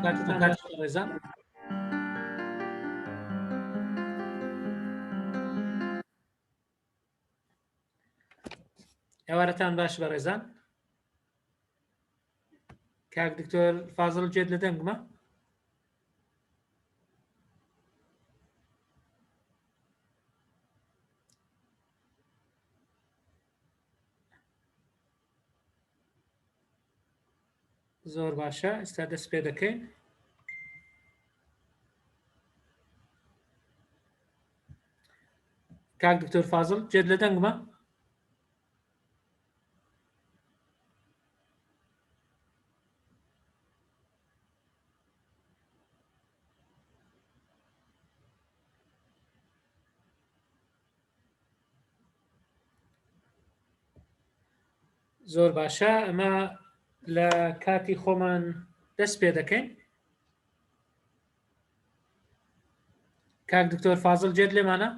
کاتتان باش ڕێزان. ئێوارەتان باش بە ڕێزان. کاک دکتۆر فازڵ جێت لە دەنگمە؟ زۆر باشە، ئێستا دەست پێ دەکەین. کاک دکتۆر فازڵ جێت لە دەنگمە؟ زۆر باشە، ئەمە لە کاتی خۆمان دەست پێ دەکەین. کاک دکتۆر فازڵ جێت لێمانە؟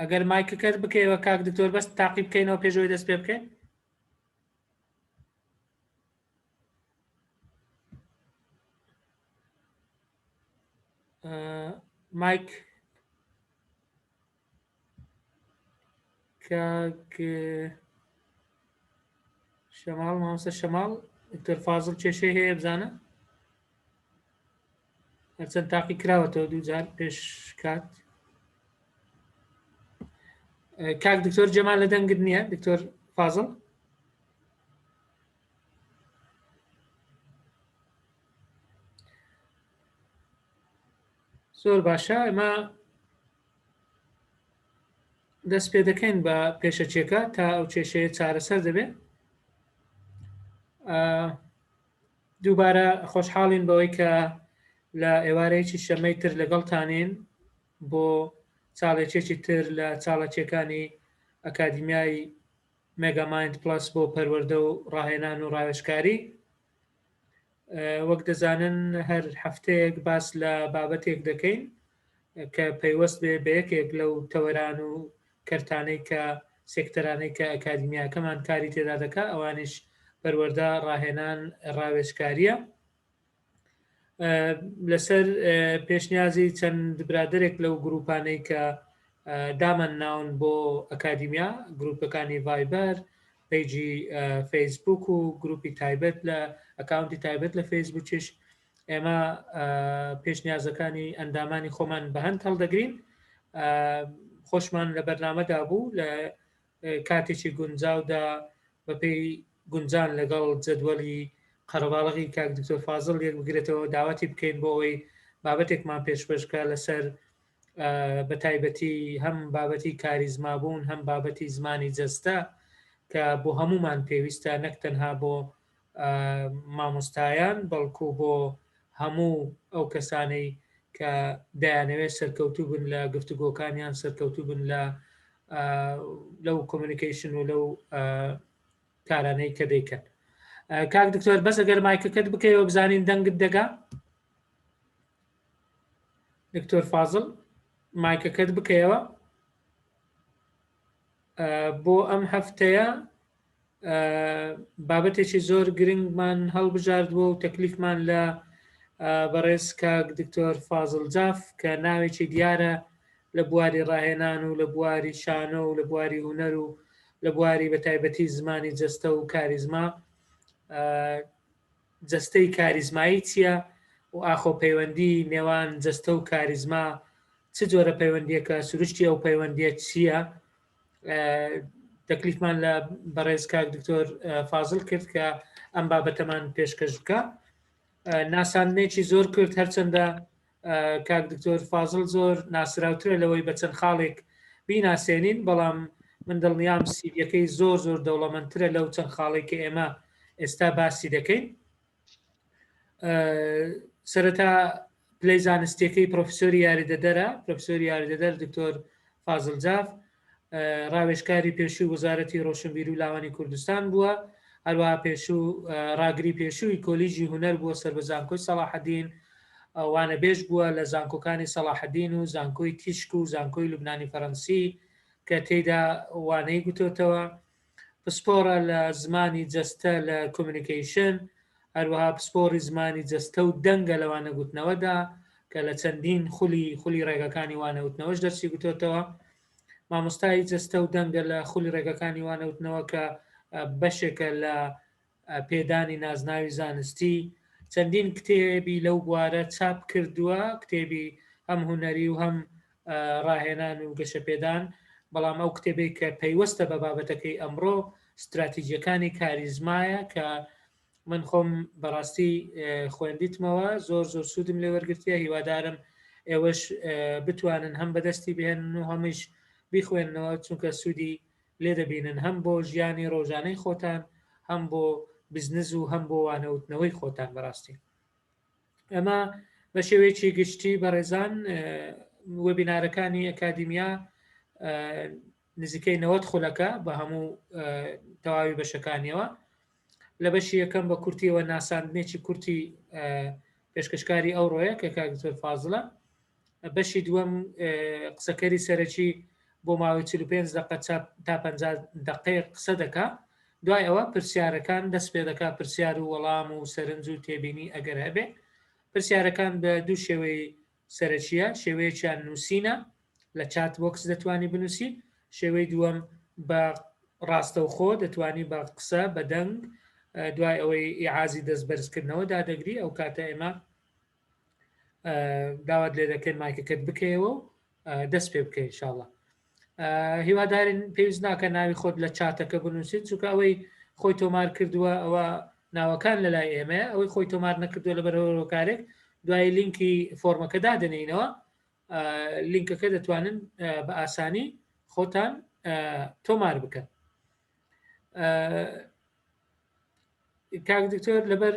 ئەگەر مایکەکەت بکەیەوە کاک دکتۆر بەس تاقی بکەینەوە پێشەوەی دەست پێ بکەین. مایک کاک شەماڵ، مامۆستا شەماڵ، دکتۆر فازڵ کێشەی هەیە بزانە؟ هەرچەند تاقی کراوەتەوە دوو جار پێش کات. کاک دکتۆر جەمال لە دەنگت نییە دکتۆر فازڵ؟ زۆر باشە، ئەمە دەست پێ دەکەین بە پێشەچێکە تا ئەو کێشەیە چارەسەر دەبێت. دووبارە خۆشحاڵین بەوەی کە لە ئێوارەیەکی شەمەی تر لەگەڵتانین بۆ چاڵێکێکی تر لە چاڵەکیەکانی ئەکادیمیای مێگامایند پلس بۆ پەروەردە و ڕاهێنان و ڕاوێژکاری. وەک دەزانن هەر هەفتەیەک باس لە بابەتێک دەکەین کە پەیوەست بێ بە یەکێک لەو تەوەران و کەرتانەی کە سێکتەرانەی کە ئەکادیمیاکەمان کاری تێدا دەکا، ئەوانش پەروەردە ڕاهێنان ڕاوێژکاریە. لەسەر پێشنیازی چەند برادێک لەو گروپانەی کە دامان ناون بۆ ئەکادیمیا، گروپەکانی ڤایبەر، پیجی فەیسبوک و گروپی تایبەت لە ئەکاونتی تایبەت لە فەیسبوکیش، ئێمە پێشنیازەکانی ئەندامانی خۆمان بە هەند هەڵدەگرین. خۆشمان لە بەرنامەدا بوو لە کاتێکی گونجاودا بەپێی گونجان لەگەڵ جەدوەلی قەرەباڵغی کاک دکتۆر فازڵ یەک بگرێتەوە، داواتی بکەین بۆ ئەوەی بابەتێکمان پێشبەشکە لەسەر بە تایبەتی هەم بابەتی کاریزمابوون هەم بابەتی زمانی جەستە کە بۆ هەمومان پێویستە، نەک تەنها بۆ مامۆستایان بەڵکو بۆ هەموو ئەو کەسانەی کە دەیانەوێت سەرکەوتوو بن لە گفتوگۆکانیان، سەرکەوتوو بن لەو کۆمیونیکیشن و لەو کارانەی کە دەیکەن. کاک دکتۆر بەس ئەگەر مایکەکەت بکەیەوە بزانین دەنگت دەگا. دکتۆر فازڵ مایکەکەت بکەیەوە. بۆ ئەم هەفتەیە بابەتێکی زۆر گرنگمان هەڵبژاردووە و تەکلیفمان لە بەڕێز کاک دکتۆر فازڵ جاف کە ناوێکی دیارە لە بواری ڕاهێنان و لە بواری شانۆ و لە بواری هونەر و لە بواری بەتایبەتی زمانی جەستە و کاریزما. جەستەی کاریزمایی چییە و ئاخۆ پەیوەندی نێوان جەستە و کاریزما چ جۆرە پەیوەندیەکە، سروشتی ئەو پەیوەندیە چییە؟ تەکلیفمان لە بەڕێز کاک دکتۆر فازڵ کرد کە ئەم بابەتەمان پێشکەش بکە. ناساندنێکی زۆر کرد، هەرچەندە کاک دکتۆر فازڵ زۆر ناسراوترە لەوەی بە چەند خاڵێک بیناسێنین، بەڵام من دڵنیام سیڤیەکەی زۆر زۆر دەوڵەمەندترە لەو چەند خاڵێک کە ئێمە ئێستا باسی دەکەین. سەرەتا پلەی زانستیەکەی پرۆفسۆری یاریدەدەرە، پرۆفسۆری یاریدەدەر دکتۆر فازڵ جاف ڕاوێژکاری پێشووی وەزارەتی ڕۆشنبیری و لاوانی کوردستان بووە، هەروەها ڕاگری پێشووی کۆلیژی هونەر بووە سەر بە زانکۆی سەلاحەدین، وانە بێژ بووە لە زانکۆکانی سەلاحەدین و زانکۆی تیشک و زانکۆی لوبنانی فەڕەنسی کە تێیدا وانەی گوتۆتەوە. پسپۆرە لە زمانی جەستە لە کۆمیونیکیشن، هەروەها پسپۆری زمانی جەستە و دەنگە لەوانە گوتنەوەدا کە لە چەندین خولی ڕێگەکانی وانەوتنەوەش دەرسی گوتۆتەوە. مامۆستای جەستە و دەنگە لە خولی ڕێگەکانی وانەوتنەوە کە بەشێکە لە پێدانی نازناوی زانستی. چەندین کتێبی لەو بوارە چاپ کردووە، کتێبی هەم هوەری و هەم ڕاهێنان و گەشەپێدان، بەڵام ئەو کتێبی کە پەیوەستە بە بابەتەکەی ئەمڕۆ استراتیژیەکانی کاریزمایە کە من خۆم بەڕاستی خوێندیتمەوە، زۆر سوودم لێ وەرگرتیە. هیوادارم ئێوەش بتوانن هەم بەدەستی بهێنن و هەمیش بیخوێننەوە، چونکە سوودی لێ دەبینن هەم بۆ ژیانی ڕۆژانەی خۆتان، هەم بۆ بزنس و هەم بۆ وانەوتنەوەی خۆتان. بەڕاستی ئەمە بە شێوەیەکی گشتی بەڕێزان وەبینارەکانی ئەکادیمیا نزیکەی 90 خولەکە بە هەموو تەواوی بەشەکانیەوە. لە بەشی یەکەم بە کورتیەوە ناساندنێکی کورتی پێشکەشکاری ئەو ڕۆیە کە کاک دکتۆر فازڵە. بەشی دووەم قسەکەری سەرەکی بۆ ماوەی 45 دقیقە تا 50 دقیقە قسە دەکا. دوای ئەوە پرسیارەکان دەست پێ دەکا، پرسیار و وەڵام و سەرنج و تێبینی ئەگەر هەبێ. پرسیارەکان بە دوو شێوەی سەرەکیە، شێوەیەکیان نووسینە لە چات بۆکس دەتوانی بنووسی، شێوەی دووەم بە ڕاستەوخۆ دەتوانی بە قسە بە دەنگ دوای ئەوەی ئیعازی دەست بەرزکردنەوە دادەگری. ئەو کاتە ئێمە داوات لێ دەکەن مایکەکەت بکەیەوە و دەست پێ بکەی ئینشاڵڵا. هیوادارین پێویست ناکە ناوی خۆت لە چاتەکە بنووسیت، چونکە ئەوەی خۆی تۆمار کردووە ئەوە ناوەکان لە لای ئێمەیە، ئەوەی خۆی تۆمار نەکردووە لە بەرەوەکارێک دوای لینکی فۆرمەکە دادنینەوە. لینکەکە دەتوانن بە ئاسانی خۆتان تۆمار بکەن. کاک دکتۆر لەبەر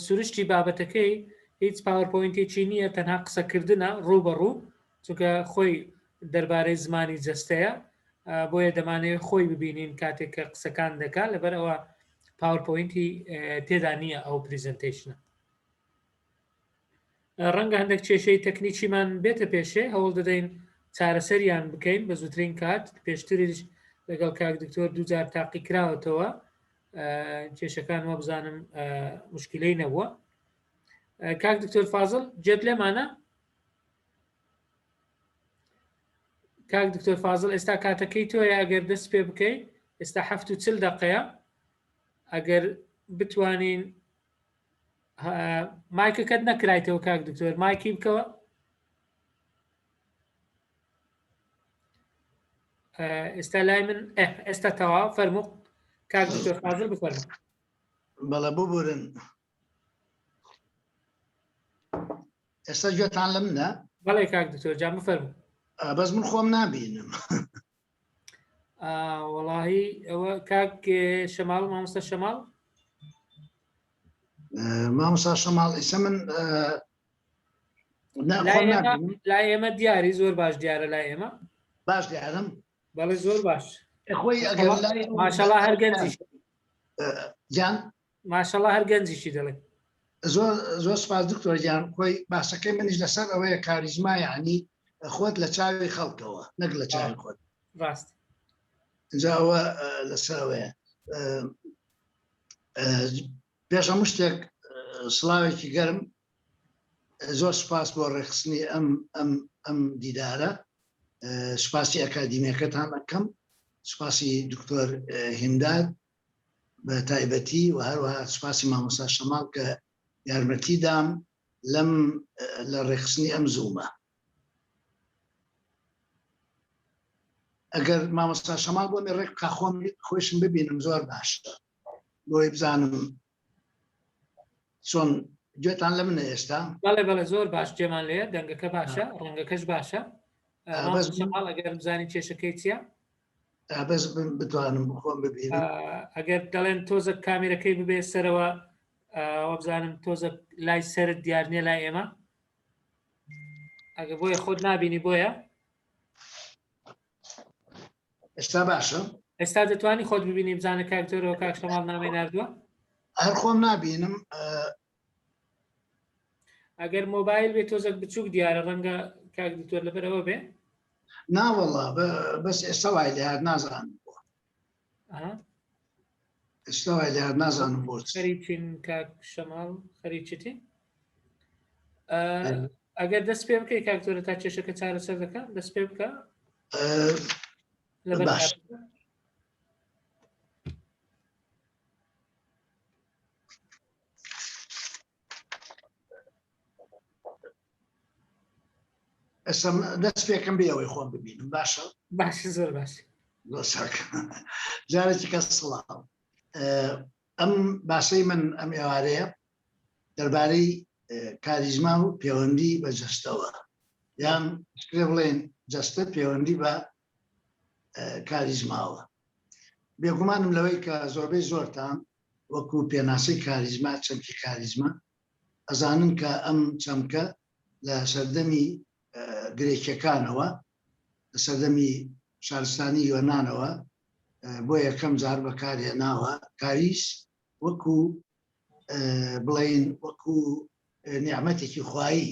سروشتی بابەتەکەی هیچ پاوەرپۆینتێکی نییە، تەنها قسەکردنە ڕووبەڕوو، چونکە خۆی دەربارەی زمانی جەستەیە، بۆیە دەمانەوێت خۆی ببینین کاتێک کە قسەکان دەکات، لەبەر ئەوە پاوەرپۆینتی تێدا نییە ئەو پریزنتیشنە. ڕەنگە هەندێک کێشەی تەکنیکیمان بێتە پێشێ، هەوڵ دەدەین چارەسەریان بکەین بە زووترین کات. پێشتریش لەگەڵ کاک دکتۆر دووجار تاقی کراوەتەوە، کێشەکان وە بزانم مشکلەی نەبووە. کاک دکتۆر فازڵ جێت لێمانە؟ کاک دکتۆر فازڵ ئێستا کاتەکەی تۆیە، ئەگەر دەست پێ بکەیت ئێستا 40 دقیقەیە، ئەگەر بتوانین مایکەکەت نەکرایتەوە کاک دکتۆر، مایکی بکەوە. ئێستا لای من ئێستا تەواو فەرموو کاک دکتۆر فازڵ بفەرموو. بەڵێ ببورن. ئێستا گوێتان لە منە؟ بەڵێ کاک دکتۆر جان بفەرموو. بەس من خۆم نابینم. وەڵاهی ئەوە کاک شەماڵ، مامۆستا شەماڵ، مامۆستا شەماڵ ئێستا من لای ئێمە دیاری زۆر باش دیارە، لای ئێمە باش دیارم. بەڵێ زۆر باش. خۆی ئەگەر ماشەڵڵا هەر گەنجیش جان، ماشەڵڵا هەر گەنجیشی دەڵێ. زۆر سپاس دکتۆر جان. خۆی باسەکەی منیش لەسەر ئەوەیە کاریزما، یعنی خۆت لە چاوی خەڵکەوە نەک لە چاوی خۆت. ڕاست. اینجا ئەوە لەسەرەوەیە. پێش هەموو شتێک سڵاوێکی گەرم، زۆر سپاس بۆ ڕێخستنی ئەم دیدارە. سپاسی ئەکادیمیەکەتان ئەەکەم، سپاسی دکتۆر هینداد بە تایبەتی، و هەروەها سپاسی مامۆستا شەماڵ کە یارمەتیدام لە ڕێخستنی ئەم زوومە. ئەگەر مامۆستا شەماڵ بۆ ڕێک خۆم خۆشم ببینم زۆر باشە، بۆی بزانم چۆن گوێتان لە منە ئێستا. بەڵێ بەڵێ زۆر باش جێمان لێە، دەنگەکە باشە، ڕەنگەکەش باشە. شەماڵ ئەگەر بزانی کێشەکەی چییە بەس بتوانم خۆم ببینم. ئەگەر دەڵێن تۆزە کامێرەکەی ببێ سەرەوە، ئەوە بزانم تۆزە لای سەرت دیار نییە لای ئێمە، ئەگە بۆیە خۆت نابینی بۆیە ئێستا باشە. ئێستا دەتوانی خۆت ببینی بزانە کاک دکتۆرەوە کاک شەماڵ نامەی ناردووە. هەر خۆم نابینم. ئەگەر مۆبایل بێت تۆزێک بچووک دیارە، ڕەنگە کاک دکتۆر لەبەرەوە بێ. ناوەڵا بەس ئێستا وای لێ هات نازانم. شتەوە لە نازانم بۆ خەریکین کاک شەماڵ خەریکیتی ئەگەر دەست پێ بکەی کاکتۆرە تا کێشەکە چارەسەر دەکەم دەست پێ بکە لەبەر باش. ئەسم دەست پێکەم بێ ئەوەی خۆم ببینم باشە باشە زۆر باش جارێکی کەس سڵاو ئەم باسەی من ئەم ئێوارەیە دەربارەی کاریزما و پەیوەندی بە جەستەوە یان شتێ بڵێن جەستە پەیوەندی بە کاریزماوە بێگومانم لەوەی کە زۆربەی زۆرتان وەکو پێناسەی کاریزما چەمکی کاریزما ئەزانن کە ئەم چەمکە لە سەردەمی گرێکیەکانەوە لە سەردەمی شارستانی یۆنانەوە بۆ یەکەم جار بەکارهێناوە کاریس وەکو بڵێن وەکو نیعمەتێکی خوایی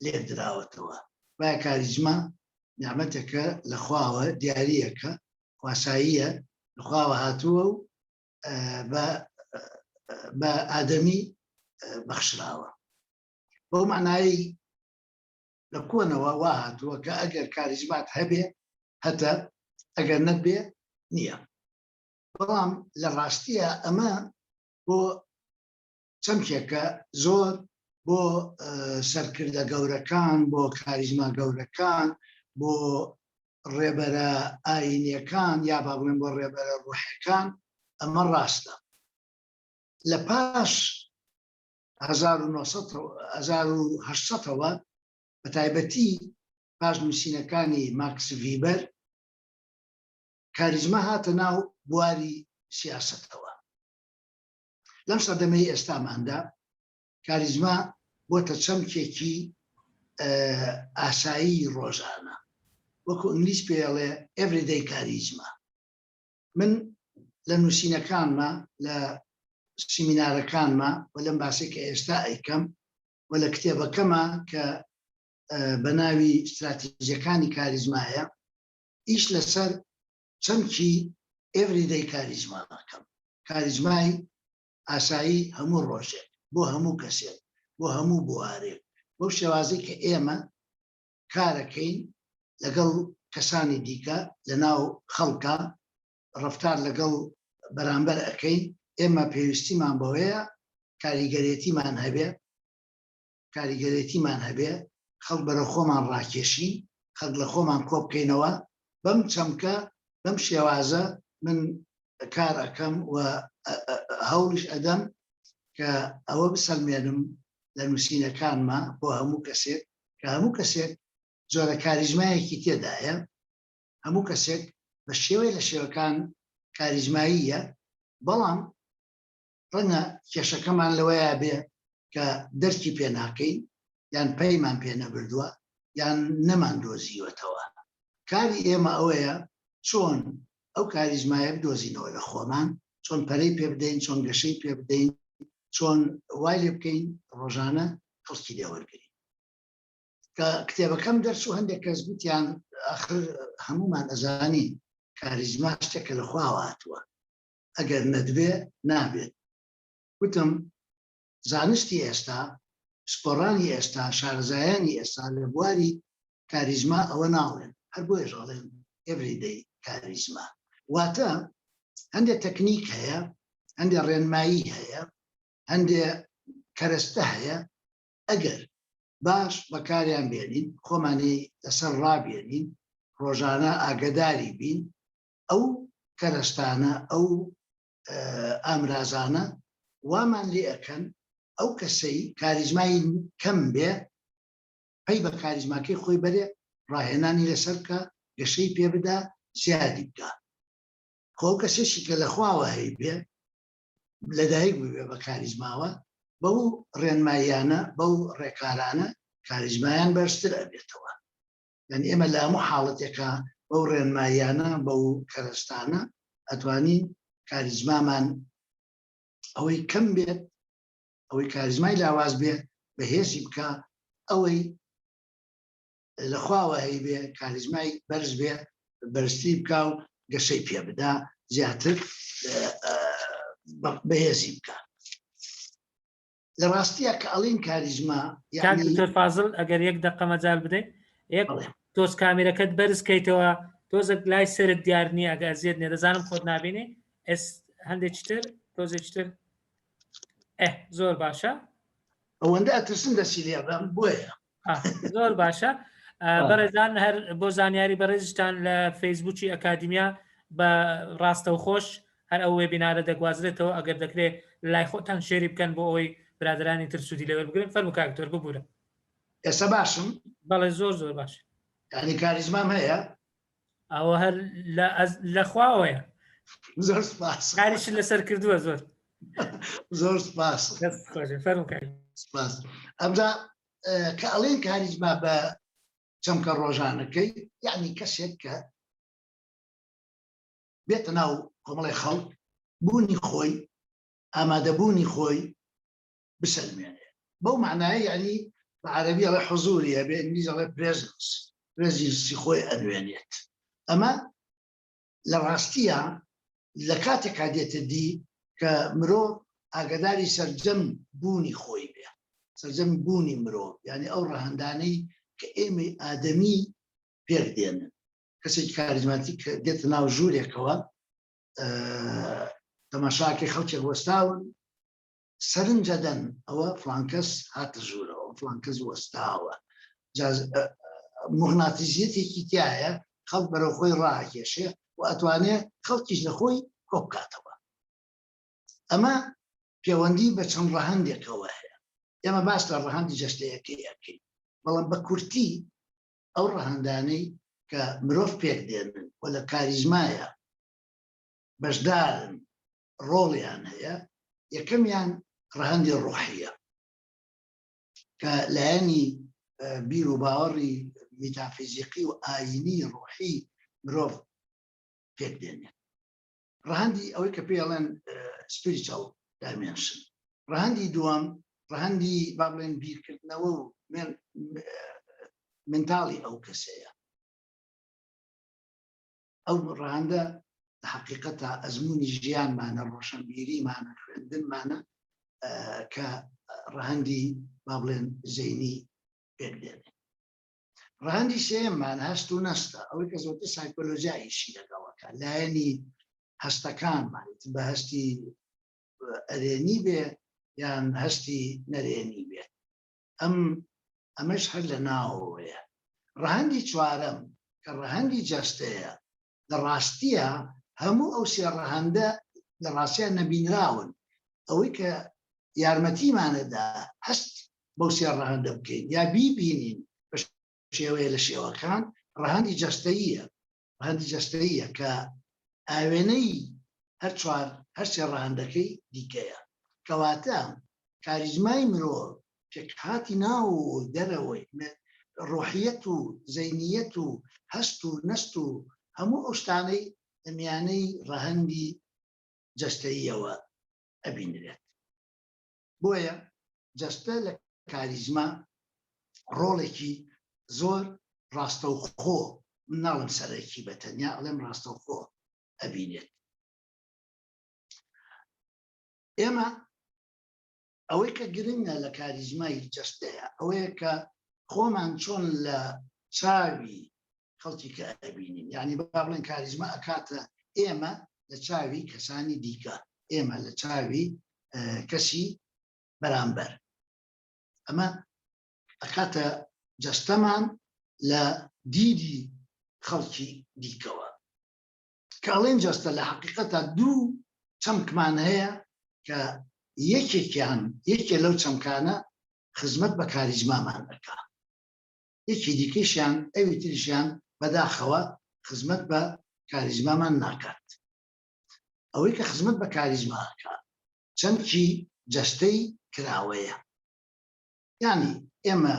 لێدراوەتەوە باە کاریزما نیعمەتێکە لە خواوە دیاریەکە خواساییە لەخواوە هاتووە و بە ئادەمی بەخشراوە بەو معنایی لە کۆنەوە وا هاتووە کە ئەگەر کاریزمات هەبێ هەتە ئەگەر نەبێ نییە بەڵام لە ڕاستیە ئەمە بۆ چەمکێکە زۆر بۆ سەرکردە گەورەکان بۆ کاریزما گەورەکان بۆ ڕێبەرە ئاینیەکان یا با بڵێن بۆ ڕێبەرە ڕوحەکان ئەمە ڕاستە لە پاش 1970ەوە بە تایبەتی پاش نووسینەکانی ماکس ڤیبەر کاریزما هاتە ناو بواری سیاسەتەوە لەم سەردەمەی ئێستاماندا کاریزما بۆتە چەمکێکی ئاسایی ڕۆژانە وەکو ئینگلیس پێڵێ ئێڤریدەی کاریزما من لە نووسینەکانمە لە سیمینارەکانمە و لەم باسی کە ئێستا ئەیکەم و لە کتێبەکەمە کە بە ناوی استراتیژیەکانی کاریزمایە ئیش لەسەر چەمکی ئێڤریدەی کاریزما دەکەم کاریزمای ئاسایی هەموو ڕۆژێک بۆ هەموو کەسێک بۆ هەموو بوارێک بەو شێوازەی کە ئێمە کارەکەین لەگەڵ کەسانی دیکە لە ناو خەڵکە ڕەفتار لەگەڵ بەرامبەر ئەەکەین ئێمە پێویستیمان بەوەیە کاریگەرێتیمان هەبێ خەڵک بەرە خۆمان ڕاکێشین خەڵک لە خۆمان کۆ بکەینەوە بەم چەمکە بەم شێوازە من کار ئەەکەم و هەوڵش ئەدەم کە ئەوە بسەلمێنم لە نووسینەکانمە بۆ هەموو کەسێک کە هەموو کەسێک جۆرە کاریزمایەکی تێدایە هەموو کەسێک بە شێوەی لە شێوەکان کاریزماییە بەڵام ڕەنگە کێشەکەمان لەوەیە بێ کە دەرکی پێ ناکەین یان پەیمان پێ نەبردووە یان نەمان دۆزیوەتەوە کاری ئێمە ئەوەیە چۆن ئەو کاریزمایە بدۆزینەوە لە خۆمان چۆن پەرەی پێ بدەین چۆن گەشەی پێ بدەین چۆن وای لێ بکەین ڕۆژانە خەڵکی لێوەرگرین کە کتێبەکەم دەرچوو هەندێک کەس گوتیان ئاخر هەمومان ئەزانین کاریزما شتێکە لە خواوە هاتووە ئەگەر نەدبێ نابێت گوتم زانستی ئێستا سپۆڕانی ئێستا شارەزایانی ئێستا لە بواری کاریزما ئەوە ناڵێن هەر بۆیە ژاڵێن ئێڤریدەی کاریزما واتە هەندێک تەکنیک هەیە هەندێک ڕێنمایی هەیە هەندێک کەرەستە هەیە ئەگەر باش بەکاریان بێنین خۆمانی لەسەر ڕابێنین ڕۆژانە ئاگداری بین ئەو کەرەستانە ئەو ئامرازانە وامان لێ ئەەکەن ئەو کەسەی کاریزمایی کەم بێ پەی بە کاریزماکەی خۆی بەرێ ڕاهێنانی لەسەر کە گەشەی پێ بدا زیادی بکە خۆ کەسێکی کە لە خواوە هەی بێ لەدایک ببێ بە کاریزماوە بەو ڕێنماییانە بەو ڕێکارانە کاریزمایان بەرزتر ئەبێتەوە یعنی ئێمە لە هەموو حاڵەتێکە بەو ڕێنماییانە بەو کەرەستانە ئەتوانین کاریزمامان ئەوەی کەم بێت ئەوەی کاریزمای لاواز بێت بەهێزی بکە ئەوەی لەخواوە هەی بێ کاریزمای بەرز بێ بەرزتری بکە و گەشەی پێ بدا زیاتر بەهێزی بکە لە ڕاستیە کە ئەڵین کاریزما کاک دکتۆر فازڵ ئەگەر یەک دقە مەجال بدەیت یەک تۆز کامێرەکەت بەرزکەیتەوە تۆزێک لای سرت دیار نییە ئەگەر زیێت نێ دەزانم خۆت نابینێ هەندێکتر تۆزێکتر زۆر باشە ئەوەندە ئەترسم دەسی لێڕم بۆیە زۆر باشە بەڕێزان هەر بۆ زانیاری بەڕێزتان لە فەیسبوکی ئەکادیمیا بە ڕاستە و خۆش هەر ئەو وێبینارە دەگوازرێتەوە ئەگەر دەکرێت لای خۆتان شێری بکەن بۆ ئەوی برادرانی تر سوودی لەوە بگرن فەرمو کاکتۆر ببوورە ئێستا باشم بەڵێ زۆر باش یعنی کاریزمام هەیە ئەوە هەر لە خواوەیە زۆر سپاس کاریش لەسەر کردووە زۆر سپاس سپاس ئەمجا کە ئەڵێن کاریزما بە چەمکە ڕۆژانەکەی یعنی کەسێک کە بێتە ناو کۆمەڵی خەڵک بوونی خۆی ئامادەبوونی خۆی بسەلمێنێ بەو معنایە یعنی بە عەرەبی ئەڵێ حوزوریە بە ئینگلیزی ئەڵێ پرێزنسی خۆی ئەنوێنێت ئەمە لە ڕاستیە لە کاتێکا دێتە دی کە مرۆڤ ئاگداری سەرجەم بوونی خۆی بێ سەرجەم بوونی مرۆڤ یعنی ئەو ڕەهەندانەی کە ئێمە ئادەمی پێک دێنن کەسێکی کاریزماتی کە دێتە ناو ژوورێکەوە تەماشاکەی خەڵکێک وەستاون سەرنجەدەن ئەوە فڵانکەس هاتە ژوورەوە فڵانکەس وەستاوە موغناتیزیەتێکی تایە خەڵک بەرەو خۆی ڕاکێشێ و ئەتوانێت خەڵکیش لە خۆی کۆ بکاتەوە ئەمە پەیوەندی بە چەند ڕەهەندێکەوە هەیە ئێمە باس لە ڕەهەندی جەستەیەکەی ئەکەین بەڵام بە کورتی ئەو ڕەهەندانەی کە مرۆڤ پێک دێنن و لە کاریزمایە بەشدارن ڕۆڵیان هەیە یەکەمیان ڕەهەندی ڕوحیە کە لایەنی بیر و باوەڕی میتافیزیقی و ئاینی ڕوحی مرۆڤ پێک دێنێت ڕەهەندی ئەوەی کە پێڵێن سپریچوەل دایمێنشن ڕەهەندی دووەم ڕەهەندی با بڵێن بیرکردنەوە و منتاڵی ئەو کەسەیە ئەو ڕەهەندە لە حەقیقەتە ئەزمموی ژیانمانە ڕۆشنبیریمانە خوێندنمانە کە ڕەهەندی با بڵێن زەینی پێک دێنێت ڕەهەندی سێممان هەست و نەستە ئەوەی کە زۆرتر سایکۆلۆژیایشی لەگەڵەکە لایەنی هەستەکانمان بە هەستی ئەرێنی بێ یان هەستی نەرێنی بێت ئەمەش هەر لە ناوەیە ڕەهەندی چوارەم کە ڕەهەندی جەستەیە لە ڕاستیە هەموو ئەو سێ ڕەهەندە لە ڕاستیان نەبینراون ئەوەی کە یارمەتیمانەدا هەست بەو سێ ڕەهەندە بکەین یا بیبینین بە شێوەیە لە شێوەکان ڕەهەندی جەستەییە ڕەهەندی جەستەییە کە ئاوێنەی هەر سێ ڕەهەندەکەی دیکەیە کەواتە کاریزمای مرۆڤ پێکهاتی ناو و دەرەوەی ڕۆحیەت و زەینیەت و هەست و نەست و هەموو ئەو شتانەی لە میانەی ڕەهەندی جەستەییەوە ئەبینرێت بۆیە جەستە لە کاریزما ڕۆڵێکی زۆر ڕاستەوخۆ من ناڵم سەرەکی بەتەنیا ئەڵێم ڕاستەوخۆ ئەبینێت ئێمە ئەوەی کە گرنگە لە کاریزمای جەستەیە ئەوەیە کە خۆمان چۆن لە چاوی خەڵکی کە ئەبینین یعنی با بڵێن کاریزما ئەکاتە ئێمە لە چاوی کەسانی دیکە ئێمە لە چاوی کەسی بەرامبەر ئەمە ئەکاتە جەستەمان لە دیدی خەڵکی دیکەوە کاڵێن جەستە لە حەقیقەتە دوو چەمکمان هەیە کە یەکێ لەو چەمکانە خزمەت بە کاریزمامان دەکات یەکی دیکەشیان ئەوی تریشیان بەداخەوە خزمەت بە کاریزمامان ناکات ئەوەی کە خزمەت بە کاریزماکە چەمکی جەستەی کراوەیە یعنی ئێمە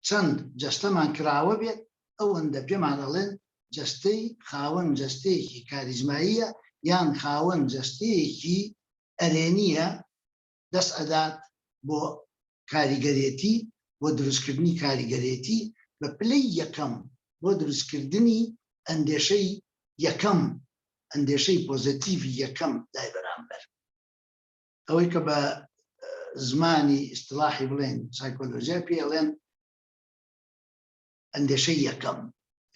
چەند جەستەمان کراوە بێت ئەوەندە پێمان دەڵێن جەستەی خاوەن جەستەیەکی کاریزماییە یان خاوەن جەستەیەکی ئەرێنیە دەست ئەدات بۆ کاریگەرێتی بۆ دروستکردنی کاریگەرێتی بە پلەی یەکەم بۆ دروستکردنی ئەندێشەی یەکەم ئەندێشەی پۆزیتیڤی یەکەم لای بەرامبەر ئەوەی کە بە زمانی ئیستلاحی بڵێن سایکۆلۆژیا پێڵێن ئەندێشەی یەکەم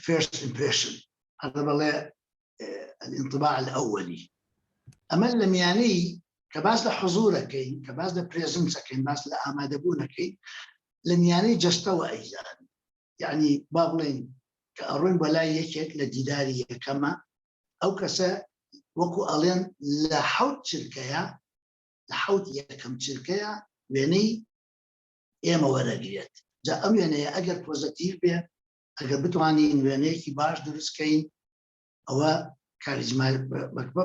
first impression هذا بڵێ الانطباع الأولي ئەمە لە میانەی کە باس لە حضورەکەین کە باس لە پرێزنسەکەین باس لە ئامادەبوونەکەین لە میانەی جەستەوە ئەیزان یعنی با بڵێن کە ئەڕۆین بە لای یەکێک لە دیداری یەکەمە ئەو کەسە وەکو ئەڵێن لە حەوت چرکەیە لە حەوت یەکەم چرکەیە وێنەی ئێمە وەرەگرێت جا ئەم وێنەیە ئەگەر پۆزەتیڤ بێ ئەگەر بتوانین وێنەیەکی باش دروستکەین ئەوە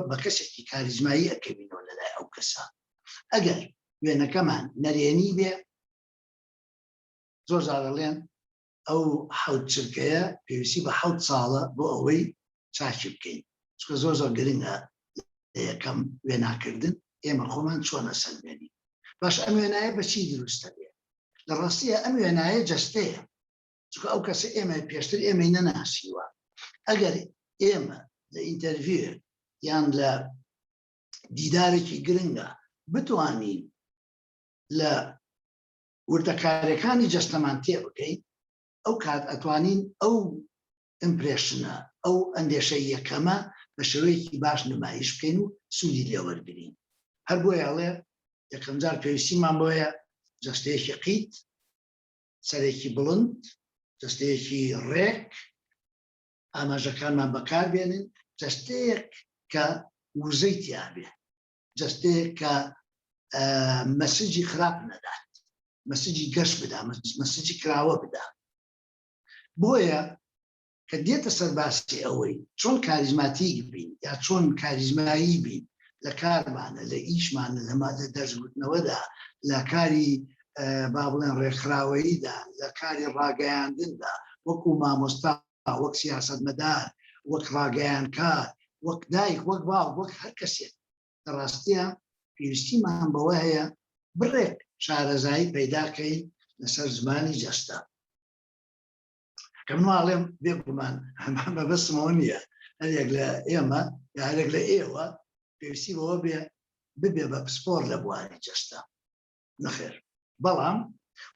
بە کەسێکی کاریزمایی ئەکەبینەوە لەلای ئەو کەسە ئەگەر وێنەکەمان نەرێنی بێ زۆر زارەڵێن ئەو حەوت چرکەیە پێویستی بە 7 ساڵە بۆ ئەوەی چاکی بکەین چکە زۆر زۆر گرنگە یەکەم وێناکردن ئێمە خۆمان چۆنە سەلمێنی باش ئەم وێنایە بەچی دروستە بێ لە ڕاستیە ئەم وێنایە جەستەیە چکە ئەو کەسە ئێمە پێشتر ئێمەی نەناسیوە ئەگەر ئێمە لە ئینتەرویو یان لە دیدارێکی گرنگە بتوانین لە وردەکاریەکانی جەستەمان تێ بکەین ئەو کات ئەتوانین ئەو ئیمپرێشنە ئەو ئەندێشەی یەکەمە بە شێوەیەکی باش نمایش بکەین و سوودی لێوەرگرین هەر بۆیە ئەڵێ یەکەم جار پێویستیمان بۆیە جەستەیەکی قیت سەرێکی بڵند جەستەیەکی ڕێک ئاماژەکانمان بەکاربێنن جەستەیەک کە وزەی تیابێ جەستەیەک کە مەسیجی خراپ نەدات مەسیجی گەشت بدا مەسیجی کراوە بدا بۆیە کە دێتە سەر باسی ئەوەی چۆن کاریزماتیک بین یا چۆن کاریزمایی بین لە کارمانە لە ئیشمانە لە دەستگوتنەوەدا لە کاری با بڵێن ڕێکخراوەییدا لە کاری ڕاگەیاندندا وەکو مامۆستا وەک سیاسەتمەدار وەک ڕاگەیانکار وەک دایک وەک باوک وەک هەر کەسێک لە ڕاستیە پێویستیمان بەوە هەیە بڕێک شارەزایی پەیداکەین لەسەر زمانی جەستە کە من واڵێم بێگومان بەبەستمەوە نییە هەرێک لە ئێمە یا هەرێک لە ئێوە پێویستی بەوە ببێ بە پسپۆر لە بواری جەستە نەخێر بەڵام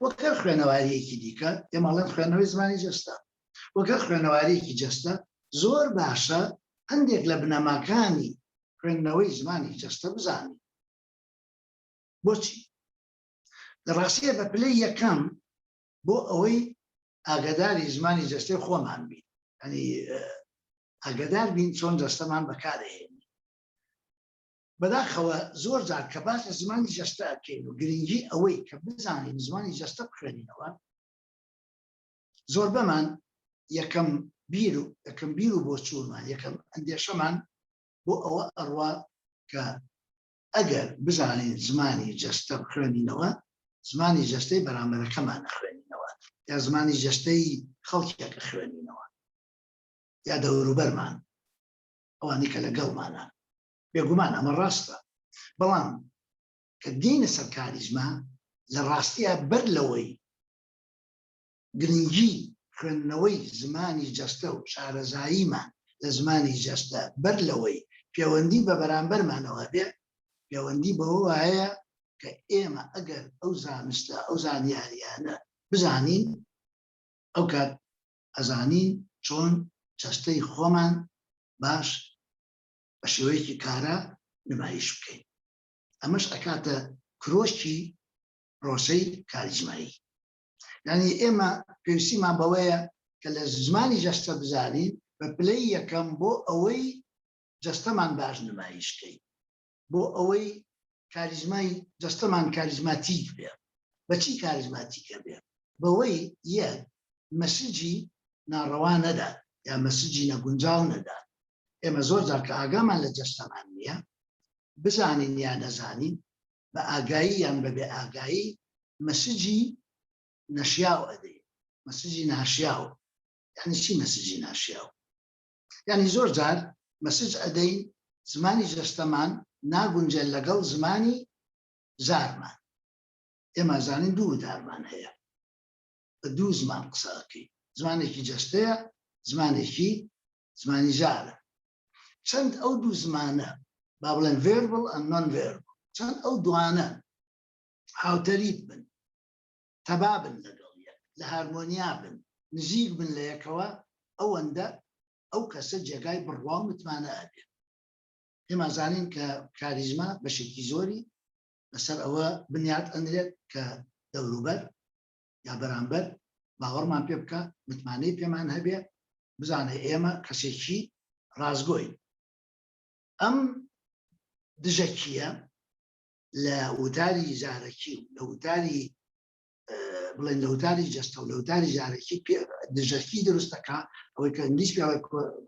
وەکە خوێنەواریەکی دیکە ئێمەڵێن خوێنەوەی زمانی جەستە وەکە خوێنەواریەکی جەستە زۆر باشە هەندێک لە بنەماکانی خوێندنەوەی زمانی جەستە بزانین بۆچی لە ڕاستیە بە پلەی یەکەم بۆ ئەوەی ئاگاداری زمانی جەستەی خۆمان بین ینی ئاگادار بین چۆن جەستەمان بەکارهێنین بەداخەوە زۆر جار کە باس لە زمانی جەستە ئەکەین و گرنگی ئەوەی کە بزانین زمانی جەستە بخوێنینەوە زۆر بەمان یەکەم بیر و بۆ چوونمان یەکەم ئەندێشەمان بۆ ئەوە ئەڕوا کە ئەگەر بزانین زمانی جەستە بخوێنینەوە زمانی جەستەی بەرامبەرەکەمان خوێنینەوە یا زمانی جەستەی خەڵکێکە خوێنینەوە یا دەوروبەرمان ئەوانی کە لەگەڵمانە بێگومان ئەمە ڕاستە بەڵام کە دینە سەر کاریزما لە ڕاستیە بەر لەوەی گرنگی خوێندنەوەی زمانی جەستە و شارەزاییمان لە زمانی جەستە بەر لەوەی پەیوەندی بە بەرامبەرمانەوە بێ پەیوەندی بەوە هەیە کە ئێمە ئەگەر ئەو زانستە ئەو زانیاریانە بزانین ئەو کات ئەزانین چۆن جەستەی خۆمان باش بە شێوەیەکی کارە نمایش بکەین ئەمەش ئەکاتە کرۆشی پرۆسەی کاریزمایی یعنی ئێمە پێویستیمان بەوەیە کە لە زمانی جەستە بزانین بە پلەی یەکەم بۆ ئەوەی جەستەمان باش نمایش بکەین بۆ ئەوەی کاریزمای جەستەمان کاریزماتیک بێ بەچی کاریزماتیکە بێ بەوەی یەک مەسیجی ناڕەوا نەدات یا مەسیجی نەگونجاو نەدات ئێمە زۆر جار کە ئاگامان لە جەستەمان نییە بزانین یا نەزانین بە ئاگایی یان بەبێ ئاگایی مەسیجی نەشیاو ئەدەین مەسیجی ناشیاو یعنی چی مەسیجی ناشیاو یعنی زۆر جار مەسیج ئەدەین زمانی جەستەمان ناگونجێت لەگەڵ زمانی زارمان ئێمە زانین دوو دارمان هەیە بە دوو زمان قسەکەی زمانێکی جەستەیە زمانێکی زمانی زارە چەند ئەو دوو زمانە با بڵێن verbal and non-verbal چەند ئەو دوانە هاوتەریت بن، تەبا بن لەگەڵ یەک، لە هارمۆنیا بن، نزیک بن لە یەکەوە، ئەوەندە ئەو کەسە جێگای بڕوا و متمانە ئەبێت. ئێمە زانین کە کاریزما بەشێکی زۆری لەسەر ئەوە بنیاد ئەنرێت کە دەوروبەر یا بەرامبەر باوەڕمان پێ بکە، متمانەی پێمان هەبێ، بزانێ ئێمە کەسێکی ڕازگۆین. ئەم دژەکیە لە وتاری زارەکی و لە وتاری بڵێن لە وتاری جەستە و لە وتاری زارەکی دژەکی دروستەکە، ئەوەی کە ئینگلیس پێڵێ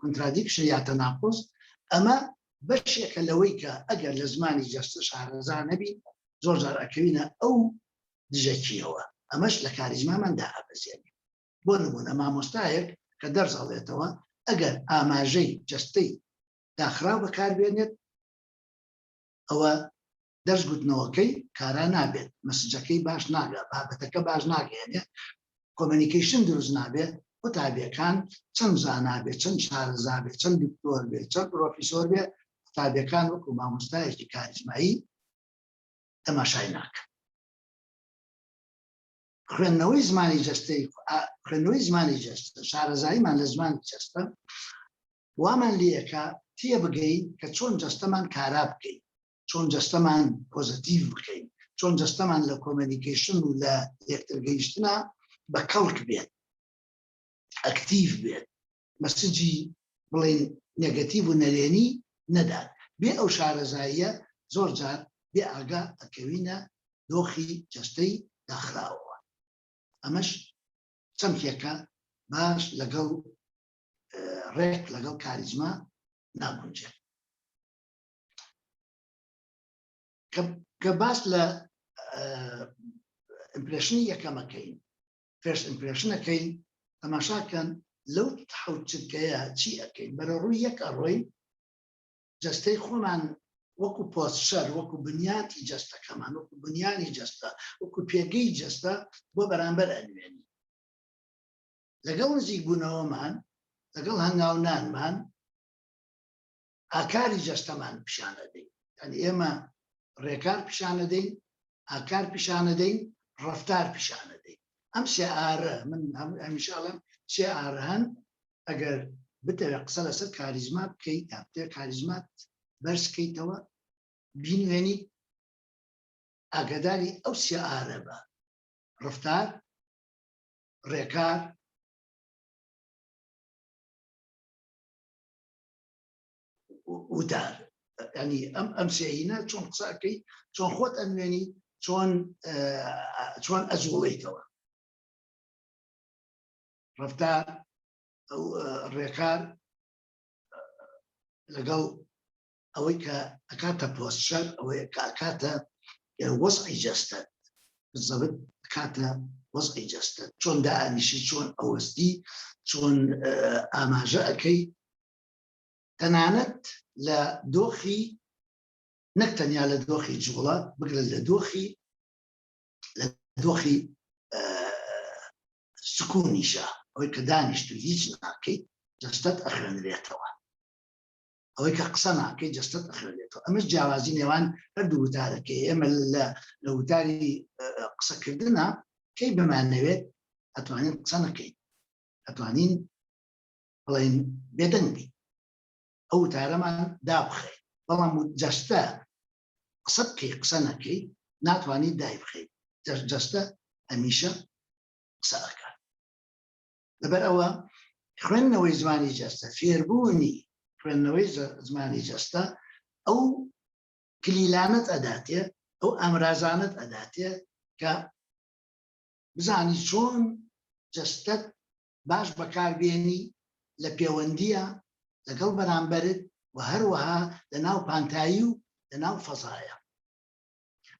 کۆنترادیکشن یا تەناقوز. ئەمە بەشێکە لەوەی کە ئەگەر لە زمانی جەستە شارەزا نەبی زۆر جار ئەکەوینە ئەو دژەکیەوە. ئەمەش لە کاریزماماندا ئەبەزێنێ. بۆ نمونە مامۆستایەک کە دەرس هەڵێتەوە، ئەگەر ئاماژەی جەستەی داخراو بەکاربێنێت، ئەوە دەستگوتنەوەکەی کارا نابێت، مەسجەکەی باش ناگات، بابەتەکە باش ناگەێنێ، کۆمیونیکیشن دروست نابێت، قوتابیەکان چەند زانا بێت، چەند شارەزا بێت، چەند دکتۆر بێت، چەند پرۆفیسۆر بێت، قوتابیەکان وەکو مامۆستایەکی کاریزمایی تەماشای ناکەن. خوێندنەوەی زمانی جەستە، شارەزاییمان لە زمانی جەستە وامان لێەکە تێبگەین کە چۆن جەستەمان کارا بکەین، چۆن جەستەمان پۆزیتیڤ بکەین، چۆن جەستەمان لە کۆمیونیکیشن و لە یەکترگەیشتنە بە کەڵک بێت، ئەکتیڤ بێت، مەسجی بڵێن نێگەتیڤ و نەرێنی نەدات. بێ ئەو شارەزاییە زۆر جار بێ ئاگا ئەکەوینە دۆخی جەستەی داخراوەوە. ئەمەش چەمکێکە باش لەگەڵ ڕێک لەگەڵ کاریزما ناگونجێت. کە باس لە ئیمپرێشنی یەکەمەکەین، فێرست ئیمپرێشنەکەین، تەماشاکەن لەو حەوت چرکەیە چی ئەەکەین، بەرە ڕووی یەک ئەڕۆین، جەستەی خۆمان وەکو پۆستشەر، وەکو بنیاتی جەستەکەمان، وەکو بنیانی جەستە، وەکو پێگەی جەستە بۆ بەرامبەر ئەنوێنی. لەگەڵ نزیک بوونەوەمان، لەگەڵ هەنگاونانمان ئاکاری جەستەمان پیشانەدەین. یعنی ئێمە ڕێکار پیشانەدەین، ئاکار پیشانەدەین، ڕەفتار پیشانەدەین. ئەم سێ ئارە من هەمیشە ئەڵێم سێ ئارە هەن. ئەگەر بتەوێت قسە لەسەر کاریزما بکەیت، یا بتەوێت کاریزمات بەرز بکەیتەوە، بینوێنیت، ئاگاداری ئەو سێ ئارە بە: ڕەفتار، ڕێکار، وتار. ینی ئەم سێهینە چۆن قسەکەی، چۆن خۆت ئەنوێنی، چۆن ئەزوڵیتەوە. ڕەفتار، ڕێکار لەگەڵ ئەوەی کە ئەکاتە پۆستشەر، ئەوەیە کە ئەکاتە وەزعی جەستە، بزەبت ئەکاتە وەزعی جەستە، چۆن دائانیشی، چۆن ئەوەستی، چۆن ئاماژە ئەەکەی، تەنانەت لە دۆخی نەک تەنیا لە دۆخی جوڵە، بگرن لە دۆخی سکوونیشە، ئەوەی کە دانیشت و هیچ ناکەیت جەستەت ئەخوێنرێتەوە، ئەوەی کە قسە ناکەی جەستەت ئەخوێنرێتەوە. ئەمەش جیاوازی نێوان هەردوو وتارەکەی. ئێمە لە وتاری قسەکردنە کەی بمانەوێت ئەتوانین قسە نەکەین، ئەتوانین بڵێن بێدەنگ بین، ئەو وتارەمان دابخەین. بەڵام جەستە قسە بکەی قسە نەکەی ناتوانیت دای بخەیت. جەستە هەمیشە قسە ئەکات. لەبەر ئەوە خوێندنەوەی زمانی جەستە، فێربوونی خوێندنەوەی زمانی جەستە ئەو کلیلانت ئەداتێ، ئەو ئەمرازانت ئەداتێ کە بزانی چۆن جەستەت باش بەکاربێنی لە پەیوەندیە لەگەڵ بەرامبەرت و هەروەها لە ناو پانتایی و لە ناو فەزایە.